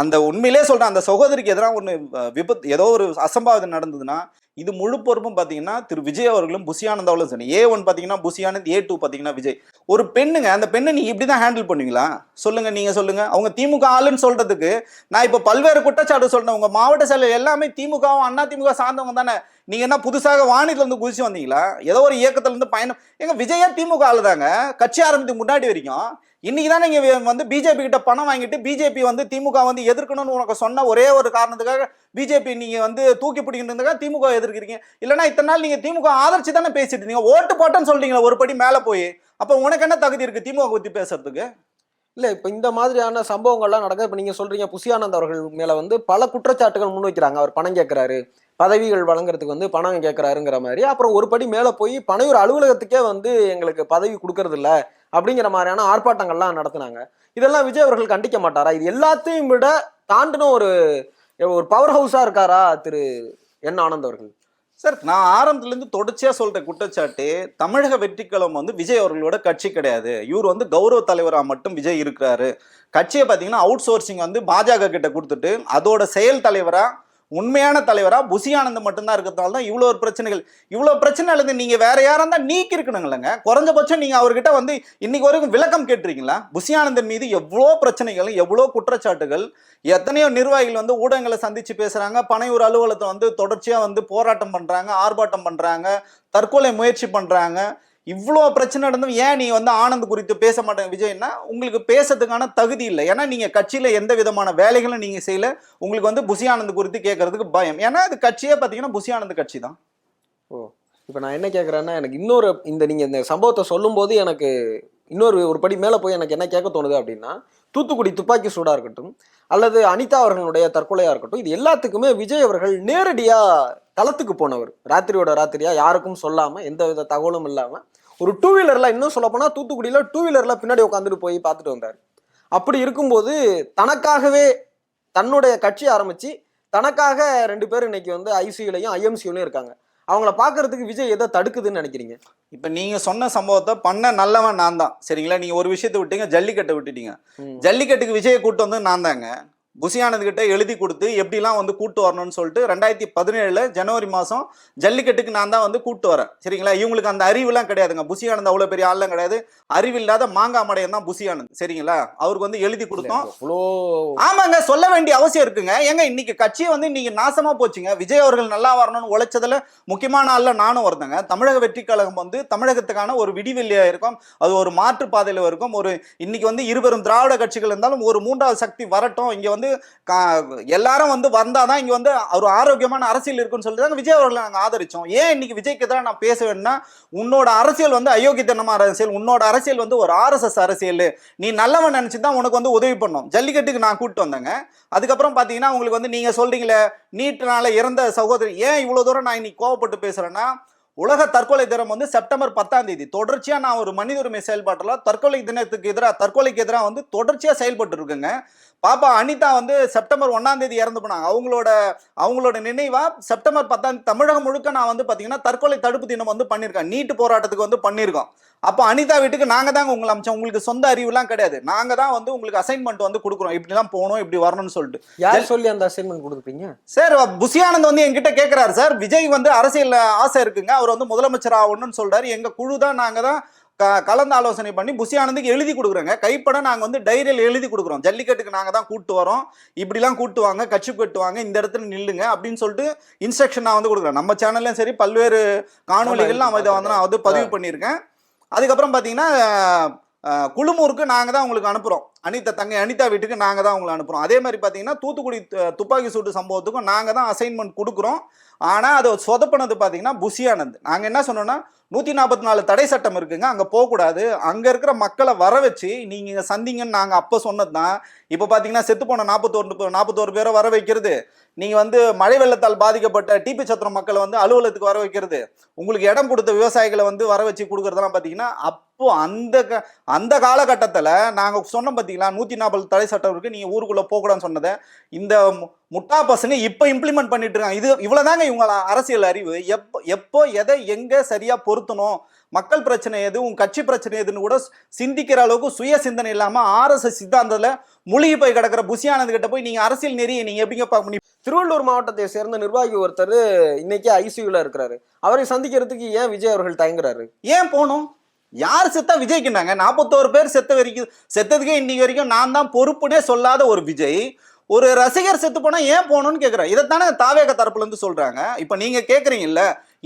அந்த உண்மையிலே சொல்றேன், அந்த சகோதரிக்கு எதிராக ஒன்று விபத்து, ஏதோ ஒரு அசம்பாவிதம் நடந்ததுன்னா இது முழு பொறுப்பும் பாத்தீங்கன்னா திரு விஜய் அவர்களும் புசி ஆனந்த் அவர்களும் சரி. A1 பாத்தீங்கன்னா புசி ஆனந்த், A2 பாத்தீங்கன்னா விஜய். ஒரு பெண்ணுங்க, அந்த பெண்ணை நீங்க இப்படிதான் ஹேண்டில் பண்ணுவீங்களா? சொல்லுங்க, நீங்க சொல்லுங்க. அவங்க திமுக ஆளுன்னு சொல்றதுக்கு நான் இப்ப பல்வேறு குற்றச்சாட்டு சொல்றேன். உங்க மாவட்ட செயலர் எல்லாமே திமுகவும் அண்ணா திமுக சார்ந்தவங்க தானே. நீங்க என்ன புதுசாக வானில இருந்து குதிச்சு வந்தீங்களா? ஏதோ ஒரு இயக்கத்துல இருந்து பயணம். எங்க விஜயா திமுக ஆளுதாங்க கட்சி ஆரம்பித்து முன்னாடி வரைக்கும். இன்னைக்கு தான் நீங்க வந்து பிஜேபி கிட்ட பணம் வாங்கிட்டு பிஜேபி வந்து திமுக வந்து எதிர்க்கணும்னு உனக்கு சொன்ன ஒரே ஒரு காரணத்துக்காக பிஜேபி நீங்க வந்து தூக்கி பிடிக்கிறதுக்காக திமுக எதிர்க்கிறீங்க. இல்லைன்னா இத்தனை நாள் நீங்க திமுக ஆதரிச்சு தானே பேசிட்டு இருந்தீங்க. ஓட்டு போட்டேன்னு சொல்றீங்களா ஒரு படி மேல போய். அப்ப உனக்கு என்ன தகுதி இருக்கு திமுக பத்தி பேசுறதுக்கு? இல்ல இப்ப இந்த மாதிரியான சம்பவங்கள்லாம் நடக்குது. இப்ப நீங்க சொல்றீங்க புசி ஆனந்த் அவர்கள் மேல வந்து பல குற்றச்சாட்டுகள் முன்வைக்கிறாங்க. அவர் பணம் கேட்கிறாரு, பதவிகள் வழங்குறதுக்கு வந்து பணம் கேட்கிறாருங்கிற மாதிரி. அப்புறம் ஒரு படி மேல போய் பனையூர் அலுவலகத்துக்கே வந்து எங்களுக்கு பதவி கொடுக்கறது இல்ல அப்படிங்கிற மாதிரியான ஆர்ப்பாட்டங்கள்லாம் நடத்துனாங்க. இதெல்லாம் விஜய் அவர்கள் கண்டிக்க மாட்டாரா? இது எல்லாத்தையும் விட தாண்டின ஒரு ஒரு பவர் ஹவுஸா இருக்காரா திரு என் ஆனந்த் அவர்கள்? சார், நான் ஆரம்பத்துலேருந்து தொடர்ச்சியாக சொல்கிற குற்றச்சாட்டு, தமிழக வெற்றிக்கழகம் வந்து விஜய் அவர்களோட கட்சி கிடையாது. இவர் வந்து கௌரவ தலைவராக மட்டும் விஜய் இருக்கிறாரு. கட்சியை பார்த்தீங்கன்னா அவுட் சோர்சிங் வந்து பாஜக கிட்ட கொடுத்துட்டு அதோட செயல் தலைவராக உண்மையான தலைவரா புசி ஆனந்த் மட்டும்தான் இருக்கிறதுனால தான் இவ்வளோ ஒரு பிரச்சனைகள். இவ்வளோ பிரச்சனை இருந்து நீங்க வேற யாரும் தான் நீக்கி இருக்கணுங்களங்க. குறைஞ்சபட்சம் நீங்க அவர்கிட்ட வந்து இன்னைக்கு வரைக்கும் விளக்கம் கேட்டிருக்கீங்களா? புசி ஆனந்தன் மீது எவ்வளோ பிரச்சனைகள், எவ்வளோ குற்றச்சாட்டுகள், எத்தனையோ நிர்வாகிகள் வந்து ஊடகங்களை சந்திச்சு பேசுறாங்க. பனையூர் அலுவலகத்தை வந்து தொடர்ச்சியா வந்து போராட்டம் பண்றாங்க, ஆர்ப்பாட்டம் பண்றாங்க, தற்கொலை முயற்சி பண்றாங்க. இவ்வளோ பிரச்சனை நடந்தும் ஏன் நீ வந்து ஆனந்த் குறித்து பேச மாட்டேங்க விஜய்னா, உங்களுக்கு பேசுறதுக்கான தகுதி இல்லை. ஏன்னா நீங்க கட்சியில எந்த விதமான வேலைகளும் நீங்க செய்யல. உங்களுக்கு வந்து புசி ஆனந்த் குறித்து கேட்கறதுக்கு பயம். ஏன்னா அது கட்சியே பார்த்தீங்கன்னா புசி ஆனந்த் கட்சி தான். ஓ, இப்போ நான் என்ன கேட்குறேன்னா, எனக்கு இன்னொரு நீங்கள் இந்த சம்பவத்தை சொல்லும்போது எனக்கு ஒரு படி மேலே போய் எனக்கு என்ன கேட்க தோணுது அப்படின்னா, தூத்துக்குடி துப்பாக்கி சூடாக இருக்கட்டும் அல்லது அனிதா அவர்களுடைய தற்கொலையாக இருக்கட்டும், இது எல்லாத்துக்குமே விஜய் அவர்கள் நேரடியாக களத்துக்கு போனவர். ராத்திரியோட ராத்திரியா யாருக்கும் சொல்லாமல், எந்த வித தகவலும் இல்லாமல், ஒரு டூ வீலரில், இன்னும் சொல்ல போனால் தூத்துக்குடியில் டூ வீலரில் பின்னாடி உட்காந்துட்டு போய் பார்த்துட்டு வந்தார். அப்படி இருக்கும்போது தனக்காகவே தன்னுடைய கட்சி ஆரம்பித்து தனக்காக 2 பேர் இன்னைக்கு வந்து ஐசியூலையும் ஐஎம்சியூலையும் இருக்காங்க. அவங்கள பாக்குறதுக்கு விஜய் எதை தடுக்குதுன்னு நினைக்கிறீங்க? இப்ப நீங்க சொன்ன சம்பவத்தை பண்ண நல்லவன் நான் தான், சரிங்களா? நீங்க ஒரு விஷயத்தை விட்டீங்க, ஜல்லிக்கட்டை விட்டுட்டீங்க. ஜல்லிக்கட்டுக்கு விஜயை கூட்டு வந்து நான் தாங்க புசி ஆனந்த் கிட்ட எழுதி கொடுத்து எப்படிலாம் வந்து கூட்டு வரணும்னு சொல்லிட்டு 2017 ஜனவரி மாதம் ஜல்லிக்கட்டுக்கு நான் தான் வந்து கூட்டு வரேன், சரிங்களா? இவங்களுக்கு அந்த அறிவுலாம் கிடையாதுங்க. புசி ஆனந்த் அவ்வளோ பெரிய ஆள்லாம் கிடையாது. அறிவில்லாத மாங்காய் மடையன் தான் புசி ஆனந்த், சரிங்களா? அவருக்கு வந்து எழுதி கொடுத்தோம். ஆமாங்க, சொல்ல வேண்டிய அவசியம் இருக்குங்க. ஏங்க இன்னைக்கு கட்சியை வந்து இன்னைக்கு நாசமா போச்சுங்க. விஜய் அவர்கள் நல்லா வரணும்னு உழைச்சதுல முக்கியமான ஆள்ல நானும் ஒருத்தங்க. தமிழக வெற்றி கழகம் வந்து தமிழகத்துக்கான ஒரு விடிவெள்ளியா இருக்கும், அது ஒரு மாற்று பாதையில இருக்கும். ஒரு இன்னைக்கு வந்து இருவரும் திராவிட கட்சிகள் இருந்தாலும் ஒரு 3வது சக்தி வரட்டும், இங்க வந்து எல்லாரும் வந்து வந்தாதான் இங்க வந்து ஒரு ஆரோக்கியமான அரசியல் இருக்குன்னு சொல்லிட்டு விஜய் அவர்களை நாங்க ஆதரிச்சோம். ஏன் இன்னைக்கு விஜய்க்கு எதிராக நான் பேச வேணும்னா, உன்னோட அரசியல் வந்து அயோக்கியத்தனமான அரசியல், உன்னோட அரசியல் வந்து ஒரு RSS அரசியல். நீ நல்லவன் நினைச்சுதான் உனக்கு வந்து உதவி பண்ணோம். ஜல்லிக்கட்டுக்கு நான் கூப்பிட்டு வந்தேங்க. அதுக்கப்புறம் பாத்தீங்கன்னா உங்களுக்கு வந்து நீங்க சொல்றீங்களே நீட்னால இறந்த சகோதரி, ஏன் இவ்வளவு தூரம் நான் இன்னைக்கு கோவப்பட்டு பேசுறேன்னா, உலக தற்கொலை தினம் வந்து செப்டம்பர் 10 தொடர்ச்சியா நான் ஒரு மனித உரிமை செயல்பாட்டுல தற்கொலைக்கு எதிராக வந்து தொடர்ச்சியா செயல்பட்டு இருக்குங்க. பாப்பா அனிதா வந்து செப்டம்பர் 1 இறந்து போனாங்க. அவங்களோட நினைவா செப்டம்பர் 10 தமிழகம் முழுக்க நான் வந்து பாத்தீங்கன்னா தற்கொலை தடுப்பு தினம் வந்து பண்ணிருக்கேன். நீட்டு போராட்டத்துக்கு வந்து பண்ணிருக்கோம். அப்போ அனிதா வீட்டுக்கு நாங்க தாங்க உங்களை அமிச்சோம். உங்களுக்கு சொந்த அறிவுலாம் கிடையாது. நாங்க தான் வந்து உங்களுக்கு அசைன்மெண்ட் வந்து கொடுக்குறோம், இப்படிலாம் போகணும், இப்படி வரணும்னு சொல்லிட்டு. யார் சொல்லி அந்த அசைன்மெண்ட் கொடுக்குறீங்க சார்? புசி ஆனந்த் வந்து என்கிட்ட கேட்கிறாரு, சார் விஜய் வந்து அரசியல் ஆசை இருக்குங்க, அவர் வந்து முதலமைச்சர் ஆகணும்னு சொல்றாரு. எங்க குழு தான், நாங்க தான் கலந்து ஆலோசனை பண்ணி புசி ஆனந்துக்கு எழுதி கொடுக்குறோங்க. கைப்பட நாங்க வந்து டைரியில் எழுதி கொடுக்குறோம். ஜல்லிக்கட்டுக்கு நாங்க தான் கூட்டு வரோம், இப்படிலாம் கூட்டுவாங்க, கட்சி கட்டுவாங்க, இந்த இடத்துல நில்லுங்க அப்படின்னு சொல்லிட்டு இன்ஸ்ட்ரக்ஷன் நான் வந்து கொடுக்குறேன். நம்ம சேனல்லையும் சரி பல்வேறு காணொலிகள்லாம் இதை வந்து நான் வந்து பதிவு பண்ணியிருக்கேன். அதுக்கப்புறம் பார்த்தீங்கன்னா குழுமூருக்கு நாங்கள் தான் உங்களுக்கு அனுப்புகிறோம். அனிதா வீட்டுக்கு நாங்கள் தான் உங்களை அனுப்புகிறோம். அதே மாதிரி பார்த்தீங்கன்னா தூத்துக்குடி துப்பாக்கி சூட்டு சம்பவத்துக்கும் நாங்கள் தான் அசைன்மெண்ட் கொடுக்குறோம். ஆனால் அதை சொதப்பினது பார்த்தீங்கன்னா புசி ஆனந்த். நாங்கள் என்ன சொன்னோன்னா, 144 தடை சட்டம் இருக்குங்க, அங்கே போகக்கூடாது, அங்கே இருக்கிற மக்களை வர வச்சு நீங்கள் சந்திங்கன்னு நாங்கள் அப்போ சொன்னது தான். இப்போ பார்த்தீங்கன்னா செத்து போன 41 பேரை வர வைக்கிறது, நீங்கள் வந்து மழை வெள்ளத்தால் பாதிக்கப்பட்ட டிபி சத்திரம் மக்களை வந்து அலுவலகத்துக்கு வர வைக்கிறது, உங்களுக்கு இடம் கொடுத்த விவசாயிகளை வந்து வர வச்சு கொடுக்குறதெல்லாம் பார்த்தீங்கன்னா, அப்போ அந்த காலகட்டத்தில் நாங்கள் சொன்னோம் பார்த்தீங்களா, 140 தடை சட்டம் இருக்குது, நீங்கள் ஊருக்குள்ளே போகக்கூடாதுன்னு சொன்னதை இந்த முட்டா பசங்க இப்போ இம்ப்ளிமெண்ட் பண்ணிட்டு இருக்காங்க. இவ்வளோதாங்க இவங்க அரசியல் அறிவு. எப்போ எதை எங்கே சரியாக பொருத்தணும், மக்கள் பிரச்சனை எது, உங்க கட்சி பிரச்சனை எதுன்னு கூட சிந்திக்கிற அளவுக்கு சுய சிந்தனை இல்லாம RSS சித்தாந்தத்துல மூழ்கி போய் கிடக்கிற புசி ஆனந்த் கிட்ட போய் நீங்க அரசியல் நெறியை நீங்க எப்படிங்க பார்க்க முடியும்? திருவள்ளூர் மாவட்டத்தை சேர்ந்த நிர்வாகி ஒருத்தர் இன்னைக்கு ஐசியூல இருக்கிறாரு. அவரை சந்திக்கிறதுக்கு ஏன் விஜய் அவர்கள் தயங்குறாரு? ஏன் போகணும்? யார் செத்தா விஜய்க்குண்டாங்க? 41 பேர் செத்ததுக்கே இன்னைக்கு வரைக்கும் நான் தான் பொறுப்புனே சொல்லாத ஒரு விஜய் ஒரு ரசிகர் செத்து போனா ஏன் போகணும்னு கேட்கிறேன். இதைத்தானே தாவேக தரப்புல இருந்து சொல்றாங்க. இப்ப நீங்க கேக்குறீங்கல்ல,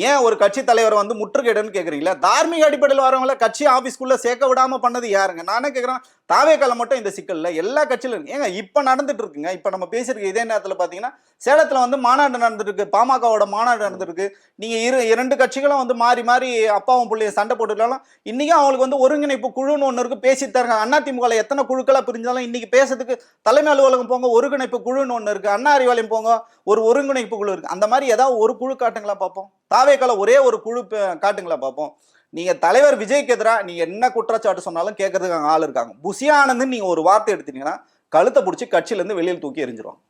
ஏன் ஒரு கட்சி தலைவர் வந்து முற்றுகையிடன்னு கேக்குறீங்களா? தார்மீக அடிப்படையில் வரவங்கள கட்சி ஆபீஸ்க்குள்ள சேர்க்க விடாம பண்ணது யாருங்க? நானே கேட்கிறேன், தாவேக்கால மட்டும் இந்த சிக்கல் இல்லை, எல்லா கட்சியிலும் இருக்கு. ஏங்க இப்போ நடந்துட்டு இருக்குங்க. இப்போ நம்ம பேசியிருக்க இதே நேரத்தில் பார்த்தீங்கன்னா சேலத்தில் வந்து மாநாடு நடந்துட்டு இருக்கு, பாமகவோட மாநாடு நடந்துருக்கு. நீங்கள் இரண்டு கட்சிகளும் வந்து மாறி மாறி அப்பாவும் பிள்ளைய சண்டை போட்டுட்டாலும் இன்னைக்கும் அவங்களுக்கு வந்து ஒருங்கிணைப்பு குழுன்னு ஒன்று இருக்கு, பேசிட்டு தராங்க. அதிமுக எத்தனை குழுக்களாக பிரிஞ்சாலும் இன்னைக்கு பேசுறதுக்கு தலைமை அலுவலகம் போங்க, ஒருங்கிணைப்பு குழுன்னு ஒன்று இருக்கு, அண்ணா அறிவாலயம் போங்க, ஒரு ஒருங்கிணைப்பு குழு இருக்கு. அந்த மாதிரி ஏதாவது ஒரு குழு காட்டுங்களா பார்ப்போம். தாவேக்கால ஒரே ஒரு குழு காட்டுங்களா பார்ப்போம். நீங்க தலைவர் விஜய்க்கு எதிராக நீங்க என்ன குற்றச்சாட்டு சொன்னாலும் கேட்கறதுக்கு ஆள் இருக்காங்க. புஷி ஆனந்த் நீங்க ஒரு வார்த்தை எடுத்தீங்கன்னா கழுத்தை பிடிச்சி கட்சியில இருந்து வெளியில் தூக்கி எறிஞ்சிருவாங்க.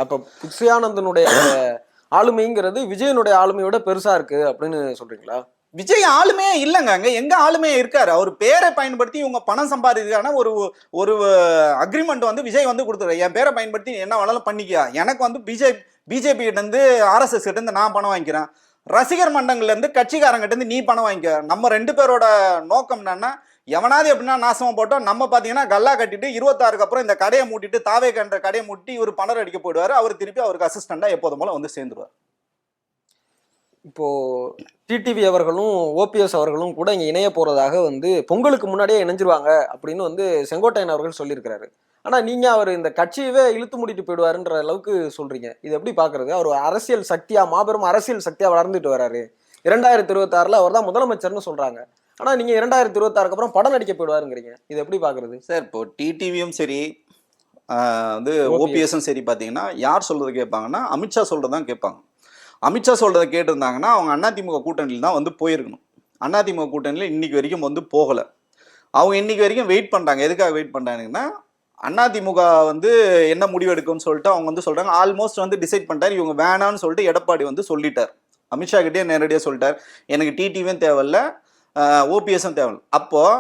அப்ப புஷி ஆனந்தனுடைய ஆளுமைங்கிறது விஜயனுடைய ஆளுமையோட பெருசா இருக்கு அப்படின்னு சொல்றீங்களா? விஜய் ஆளுமையே இல்லைங்க. அங்க எங்க ஆளுமையே இருக்காரு? அவர் பேரை பயன்படுத்தி இவங்க பணம் சம்பாதிக்கான ஒரு அக்ரிமெண்ட் வந்து விஜய் வந்து கொடுத்துரு, என் பேரை பயன்படுத்தி என்ன வேணாலும் பண்ணிக்கியா, எனக்கு வந்து பிஜேபி கிட்ட இருந்து RSS கிட்ட இருந்து நான் பணம் வாங்கிக்கிறேன், ரசிகர் மன்றங்கள்ல இருந்து கட்சிக்காரங்கிட்ட இருந்து நீ பணம் வாங்கிக்க. நம்ம 2 பேரோட நோக்கம் என்னன்னா, எவனாவது எப்படின்னா நாசமா போட்டோம், நம்ம பாத்தீங்கன்னா கல்லா கட்டிட்டு 26க்கு அப்புறம் இந்த கடையை மூட்டிட்டு தாவேக்கன்ற கடையை மூட்டி இவர் பணம் அடிக்க போயிடுவாரு. அவர் திருப்பி அவருக்கு அசிஸ்டண்டா எப்போதும் போல வந்து சேர்ந்துருவார். இப்போ டிடிவி அவர்களும் OPS அவர்களும் கூட இங்க இணைய போறதாக வந்து பொங்கலுக்கு முன்னாடியே இணைஞ்சிருவாங்க அப்படின்னு வந்து செங்கோட்டையன் அவர்கள் சொல்லியிருக்கிறாரு. ஆனா நீங்க அவர் இந்த கட்சியவே இழுத்து மூடிட்டு போயிடுவாருன்ற அளவுக்கு சொல்றீங்க. இது எப்படி பாக்குறது? அவர் அரசியல் சக்தியா, மாபெரும் அரசியல் சக்தியா வளர்ந்துட்டு வராரு. 2026ல அவர் தான் முதலமைச்சர்னு சொல்றாங்க. ஆனா நீங்க 2026க்கு அப்புறம் படம் நடிக்க போயிடுவாருங்கிறீங்க. இது எப்படி பாக்குறது சார்? இப்போ டிடிவியும் சரி வந்து ஓபிஎஸும் சரி பார்த்தீங்கன்னா யார் சொல்றதை கேட்பாங்கன்னா அமித்ஷா சொல்றதான் கேட்பாங்க. அமித்ஷா சொல்றதை கேட்டிருந்தாங்கன்னா அவங்க அதிமுக கூட்டணியில் தான் வந்து போயிருக்கணும். அதிமுக கூட்டணியில் இன்னைக்கு வரைக்கும் வந்து போகலை. அவங்க இன்னைக்கு வரைக்கும் வெயிட் பண்ணுறாங்க. எதுக்காக வெயிட் பண்ணுறாங்கன்னா, அதிமுக வந்து என்ன முடிவு எடுக்கும்னு சொல்லிட்டு அவங்க வந்து சொல்கிறாங்க. ஆல்மோஸ்ட் வந்து டிசைட் பண்ணிட்டார். இவங்க வேணான்னு சொல்லிட்டு எடப்பாடி வந்து சொல்லிட்டார். அமித்ஷா கிட்டே நேரடியாக சொல்லிட்டார், எனக்கு டிடிவியும் தேவையில்ல, ஓபிஎஸும் தேவையில்லை. அப்போது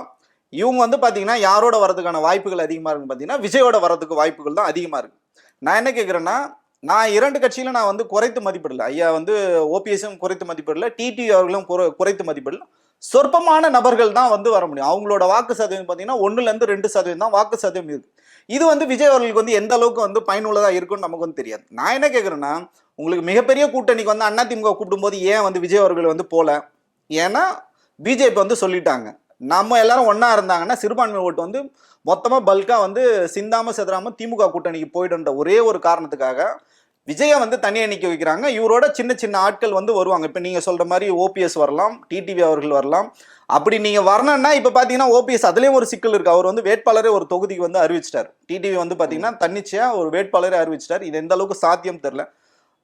இவங்க வந்து பார்த்தீங்கன்னா யாரோட வரதுக்கான வாய்ப்புகள் அதிகமாக இருக்குன்னு பார்த்தீங்கன்னா விஜயோட வரதுக்கு வாய்ப்புகள் தான் அதிகமாக இருக்குது. நான் என்ன கேட்குறேன்னா, நான் 2 கட்சியிலும் நான் வந்து குறைத்து மதிப்பிடல. ஐயா வந்து ஓபிஎஸும் குறைத்து மதிப்பிடல, டிடிவி அவர்களும் குறைத்து மதிப்பிடல. சொற்பமான நபர்கள் தான் வந்து வர முடியும். அவங்களோட வாக்கு சதவீதம் பார்த்தீங்கன்னா 1-2% தான் வாக்கு சதவீதம் இருக்கு. இது வந்து விஜய் அவர்களுக்கு வந்து எந்த அளவுக்கு வந்து பயனுள்ளதாக இருக்குன்னு நமக்கு வந்து தெரியாது. நான் என்ன கேட்குறேன்னா, உங்களுக்கு மிகப்பெரிய கூட்டணிக்கு வந்து அதிமுக கூப்பிடும்போது ஏன் வந்து விஜய் அவர்கள் வந்து போல? ஏன்னா பிஜேபி வந்து சொல்லிட்டாங்க, நம்ம எல்லாரும் ஒன்றா இருந்தாங்கன்னா சிறுபான்மை ஓட்டு வந்து மொத்தமாக பல்காக வந்து சிந்தாமல் செதறாமல் திமுக கூட்டணிக்கு போயிடுன்ற ஒரே ஒரு காரணத்துக்காக விஜயை வந்து தனியாக நிற்க வைக்கிறாங்க. இவரோட சின்ன சின்ன ஆட்கள் வந்து வருவாங்க. இப்போ நீங்கள் சொல்கிற மாதிரி ஓபிஎஸ் வரலாம், டிடிவி அவர்கள் வரலாம். அப்படி நீங்கள் வரணும்னா இப்போ பார்த்தீங்கன்னா ஓபிஎஸ் அதுலேயும் ஒரு சிக்கல் இருக்குது. அவர் வந்து வேட்பாளரே ஒரு தொகுதிக்கு வந்து அறிவிச்சிட்டார். டிடிவி வந்து பார்த்தீங்கன்னா தன்னிச்சையாக ஒரு வேட்பாளரே அறிவிச்சிட்டார். இது எந்த அளவுக்கு சாத்தியம் தெரில.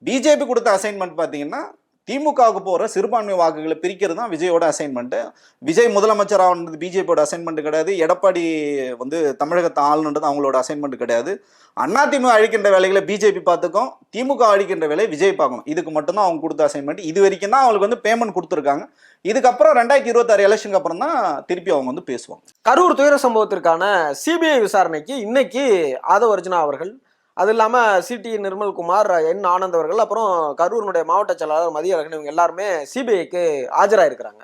பிஜேபி கொடுத்த அசைன்மெண்ட் பார்த்தீங்கன்னா திமுகவுக்கு போகிற சிறுபான்மை வாக்குகளை பிரிக்கிறது தான் விஜயோட அசைன்மெண்ட்டு. விஜய் முதலமைச்சர் ஆனது பிஜேபியோட அசைன்மெண்ட் கிடையாது. எடப்பாடி வந்து தமிழகத்தை ஆளுன்றது அவங்களோட அசைன்மெண்ட் கிடையாது. அதிமுக அழிக்கின்ற வேலைகளை பிஜேபி பார்த்துக்கும், திமுக அழிக்கின்ற வேலையை விஜய் பார்க்கணும். இதுக்கு மட்டும்தான் அவங்க கொடுத்த அசைன்மெண்ட். இது வரைக்கும் தான் அவங்களுக்கு வந்து பேமெண்ட் கொடுத்துருக்காங்க. இதுக்கப்புறம் 2026 எலெக்ஷனுக்கு அப்புறம் தான் திருப்பி அவங்க வந்து பேசுவாங்க. கரூர் துயர சம்பவத்திற்கான சிபிஐ விசாரணைக்கு இன்னைக்கு ஆதவ அர்ஜுனா அவர்கள், அது இல்லாமல் சிடி நிர்மல்குமார், என் ஆனந்த் அவர்கள், அப்புறம் கரூரினுடைய மாவட்ட செயலாளர் மதியழகன், இவங்க எல்லாருமே சிபிஐக்கு ஆஜராயிருக்கிறாங்க.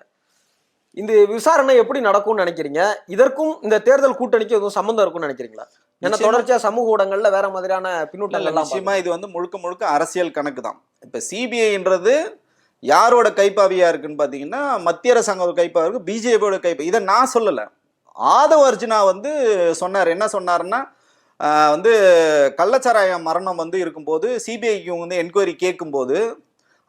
இந்த விசாரணை எப்படி நடக்கும்னு நினைக்கிறீங்க? இதற்கும் இந்த தேர்தல் கூட்டணிக்கு எதுவும் சம்பந்தம் இருக்கும்னு நினைக்கிறீங்களா? ஏன்னா தொடர்ச்சியா சமூக ஊடகங்கள்ல வேற மாதிரியான பின்னூட்டங்கள் நிச்சயமா இது வந்து முழுக்க முழுக்க அரசியல் கணக்கு தான். இப்ப சிபிஐன்றது யாரோட கைப்பாவியா இருக்குன்னு பாத்தீங்கன்னா மத்திய அரசாங்க கைப்பாவி இருக்கு, பிஜேபியோட கைப்பா. இதை நான் சொல்லல, ஆதவ அர்ஜுனா வந்து சொன்னார். என்ன சொன்னாருன்னா, வந்து கள்ளச்சாராய மரணம் வந்து இருக்கும்போது சிபிஐக்கு வந்து என்கொயரி கேட்கும்போது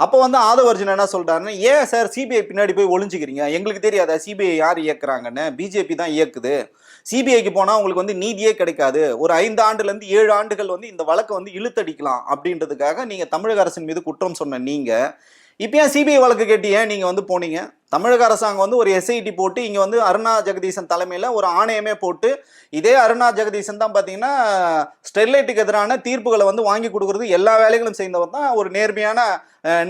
அப்போ வந்து ஆதவ அர்ஜுனா என்ன சொல்றாருன்னா, ஏன் சார் சிபிஐ பின்னாடி போய் ஒளிஞ்சிக்கிறீங்க, எங்களுக்கு தெரியாதா சிபிஐ யார் இயக்குறாங்கன்னு? பிஜேபி தான் இயக்குது. சிபிஐக்கு போனால் உங்களுக்கு வந்து நீதியே கிடைக்காது. ஒரு 5 ஆண்டுலேருந்து 7 ஆண்டுகள் வந்து இந்த வழக்கை வந்து இழுத்தடிக்கலாம் அப்படின்றதுக்காக நீங்கள் தமிழக அரசின் மீது குற்றம் சொன்ன நீங்கள் இப்போ ஏன் சிபிஐ வழக்கு கேட்டு ஏன் நீங்கள் வந்து போனீங்க? தமிழக அரசாங்கம் வந்து ஒரு எஸ்ஐடி போட்டு இங்கே வந்து அருணா ஜெகதீசன் தலைமையில் ஒரு ஆணையமே போட்டு, இதே அருணா ஜெகதீசன் தான் பார்த்தீங்கன்னா ஸ்டெர்லைட்டுக்கு எதிரான தீர்ப்புகளை வந்து வாங்கி கொடுக்குறது எல்லா வேலைகளும் செய்தவர் தான் ஒரு நேர்மையான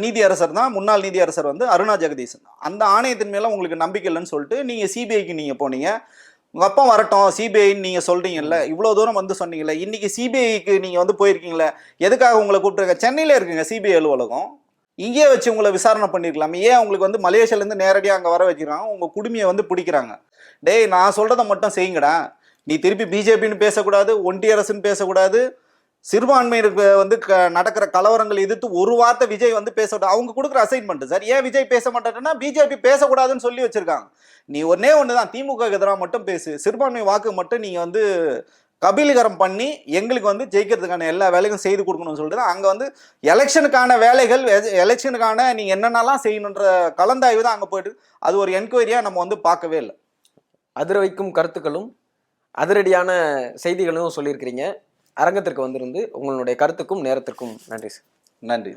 நீதியரசர் தான், முன்னாள் நீதியரசர் வந்து அருணா ஜெகதீசன். அந்த ஆணையத்தின் மேலே உங்களுக்கு நம்பிக்கை இல்லைன்னு சொல்லிட்டு நீங்கள் சிபிஐக்கு நீங்கள் போனீங்க. உங்கள் அப்பா வரட்டும் சிபிஐன்னு நீங்கள் சொல்கிறீங்கல்ல, இவ்வளோ தூரம் வந்து சொன்னீங்கல்ல, இன்றைக்கி சிபிஐக்கு நீங்கள் வந்து போயிருக்கீங்களே, எதுக்காக உங்களை கூப்பிட்டுருக்க? சென்னையில் இருக்குங்க சிபிஐ அலுவலகம், இங்கேயே வச்சு உங்களை விசாரணை பண்ணியிருக்கலாம். ஏன் உங்களுக்கு வந்து மலேசியாலேருந்து நேரடியாக அங்கே வர வச்சுக்கிறாங்க, உங்கள் குடுமையை வந்து பிடிக்கிறாங்க. டேய் நான் சொல்கிறத மட்டும் செய்யுங்கடா, நீ திருப்பி பிஜேபின்னு பேசக்கூடாது, ஒன்றிய அரசுன்னு பேசக்கூடாது, சிறுபான்மையினருக்கு வந்து நடக்கிற கலவரங்கள் எதிர்த்து ஒரு வார்த்தை விஜய் வந்து பேசட்டும். அவங்க கொடுக்குற அசைன்மெண்ட் சார். ஏன் விஜய் பேச மாட்டேன்னா பிஜேபி பேசக்கூடாதுன்னு சொல்லி வச்சிருக்காங்க. நீ ஒன்னே ஒண்ணுதான், திமுக எதிராக மட்டும் பேசு, சிறுபான்மை வாக்கு மட்டும் நீங்க வந்து கபீலீகரம் பண்ணி எங்களுக்கு வந்து ஜெயிக்கிறதுக்கான எல்லா வேலையும் செய்து கொடுக்கணும்னு சொல்லிட்டு அங்க வந்து எலெக்ஷனுக்கான வேலைகள், எலெக்ஷனுக்கான நீங்க என்னென்னலாம் செய்யணுன்ற கலந்தாய்வு தான் அங்க போயிட்டு, அது ஒரு என்கொயரியா நம்ம வந்து பார்க்கவே இல்லை. அதிர வைக்கும் கருத்துக்களும் அதிரடியான செய்திகளும் சொல்லியிருக்கிறீங்க. அரங்கத்திற்கு வந்திருந்து உங்களுடைய கருத்துக்கும் நேரத்திற்கும் நன்றி சார். நன்றி.